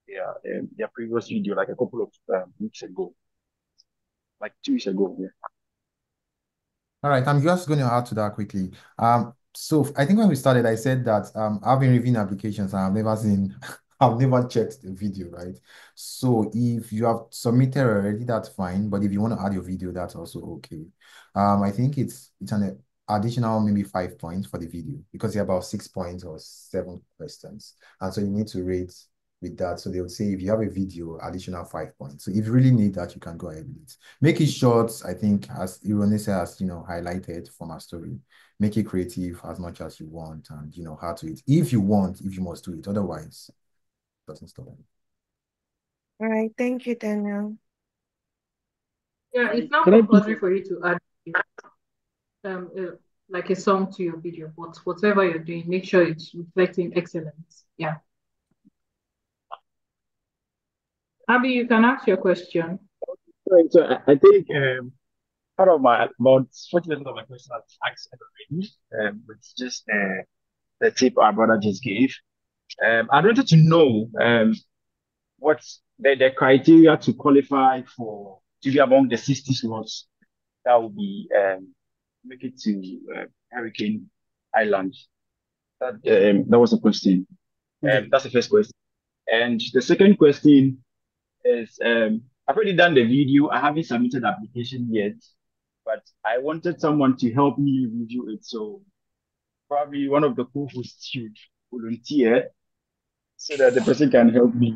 their previous video, like a couple of weeks ago, like 2 weeks ago. Yeah. All right, I'm just going to add to that quickly. So I think when we started, I said that I've been reviewing applications and I've never seen I've never checked the video, right? So if you have submitted already, that's fine. But if you want to add your video, that's also okay. I think it's an additional maybe 5 points for the video because there are about 6 points or 7 questions. And so you need to rate with that. So they would say if you have a video, additional 5 points. So if you really need that, you can go ahead with it. Make it short, I think, as Ironisa has, highlighted from our story. Make it creative as much as you want and, how to it. If you want, if you must do it. Otherwise, it doesn't stop. All right, thank you, Daniel. Yeah, it's not Can I compulsory pick? for you to add like a song to your video, but whatever you're doing, make sure it's reflecting excellence. Yeah. Abby, you can ask your question. Right, so I think part of my about 40% of my question I've asked already. It's just the tip our brother just gave. I wanted to know what's the criteria to qualify for to be among the 60 slots that will be make it to Hurricane Island. That was the question. Okay. That's the first question. And the second question is I've already done the video. I haven't submitted the application yet, but I wanted someone to help me review it. So probably one of the co-hosts should volunteer so that the person can help me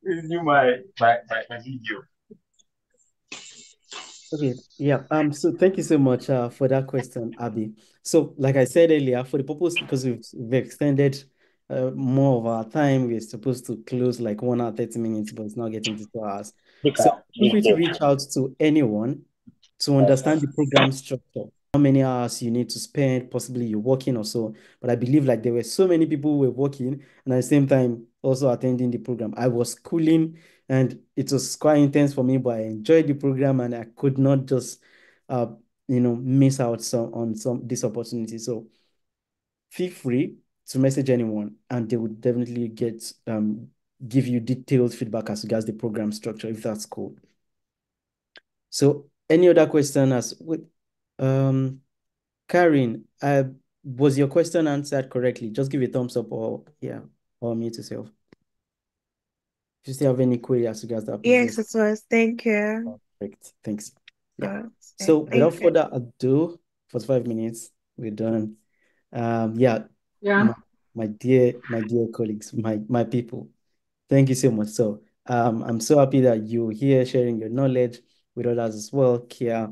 review my video. Okay, yeah. So thank you so much for that question, Abby. So, like I said earlier, for the purpose because we've extended more of our time, we're supposed to close like 1 hour 30 minutes, but it's not getting to 2 hours. So feel free to reach out to anyone to understand the program structure, how many hours you need to spend, possibly you're working or so. But I believe like there were so many people who were working and at the same time also attending the program. I was schooling and it was quite intense for me, but I enjoyed the program and I could not just miss out on this opportunity. So feel free to message anyone and they would definitely give you detailed feedback as regards the program structure, if that's cool. So any other question Karen, was your question answered correctly? Just give a thumbs up or mute yourself. If you still have any query as regards that, Yes, it was. Thank you. Perfect. Thanks. Yeah. So, without further ado, 45 minutes, we're done. Yeah. My dear colleagues, my people, thank you so much. So I'm so happy that you're here sharing your knowledge with others as well. Kia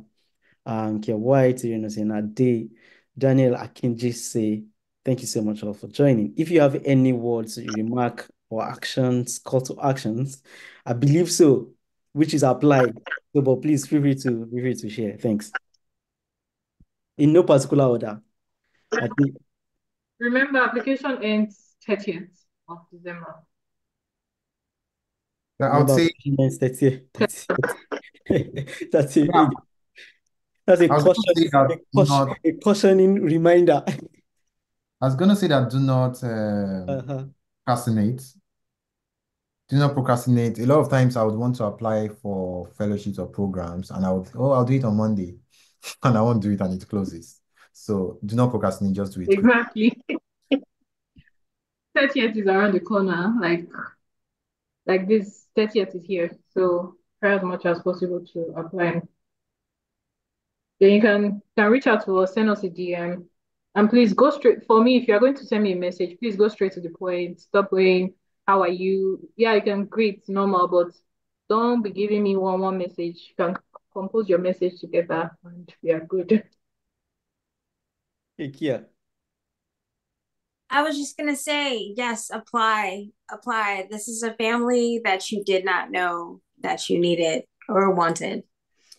White, Ade, Daniel, I can just say thank you so much all for joining. If you have any words, remark, or actions, call to actions, I believe so, which is applied. So, but please feel free to share. Thanks. In no particular order. I think. Remember, application ends 30th of December. I would say that's a cautioning reminder. I was gonna say that do not procrastinate. Do not procrastinate. A lot of times I would want to apply for fellowships or programs and I'll do it on Monday and I won't do it and it closes. So do not procrastinate, just do it. Exactly. 30th is around the corner, like this 30th is here. So try as much as possible to apply. Then you can reach out to us, send us a DM. And please go straight, for me, if you're going to send me a message, please go straight to the point. Stop going, how are you? Yeah, you can greet normal, but don't be giving me one message. You can compose your message together and we are good. Hey, Kia. I was just gonna say, yes, apply. This is a family that you did not know that you needed or wanted.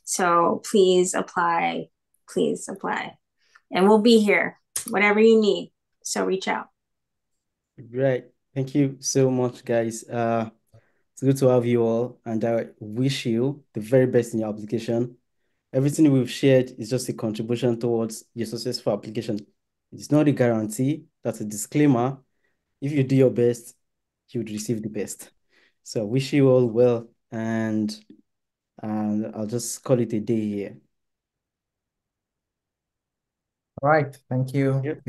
So please apply. And we'll be here, whatever you need. So reach out. Right. Thank you so much, guys. It's good to have you all, and I wish you the very best in your application. Everything we've shared is just a contribution towards your successful application. It's not a guarantee. That's a disclaimer. If you do your best, you would receive the best. So I wish you all well, and I'll just call it a day here. All right. Thank you. Yep.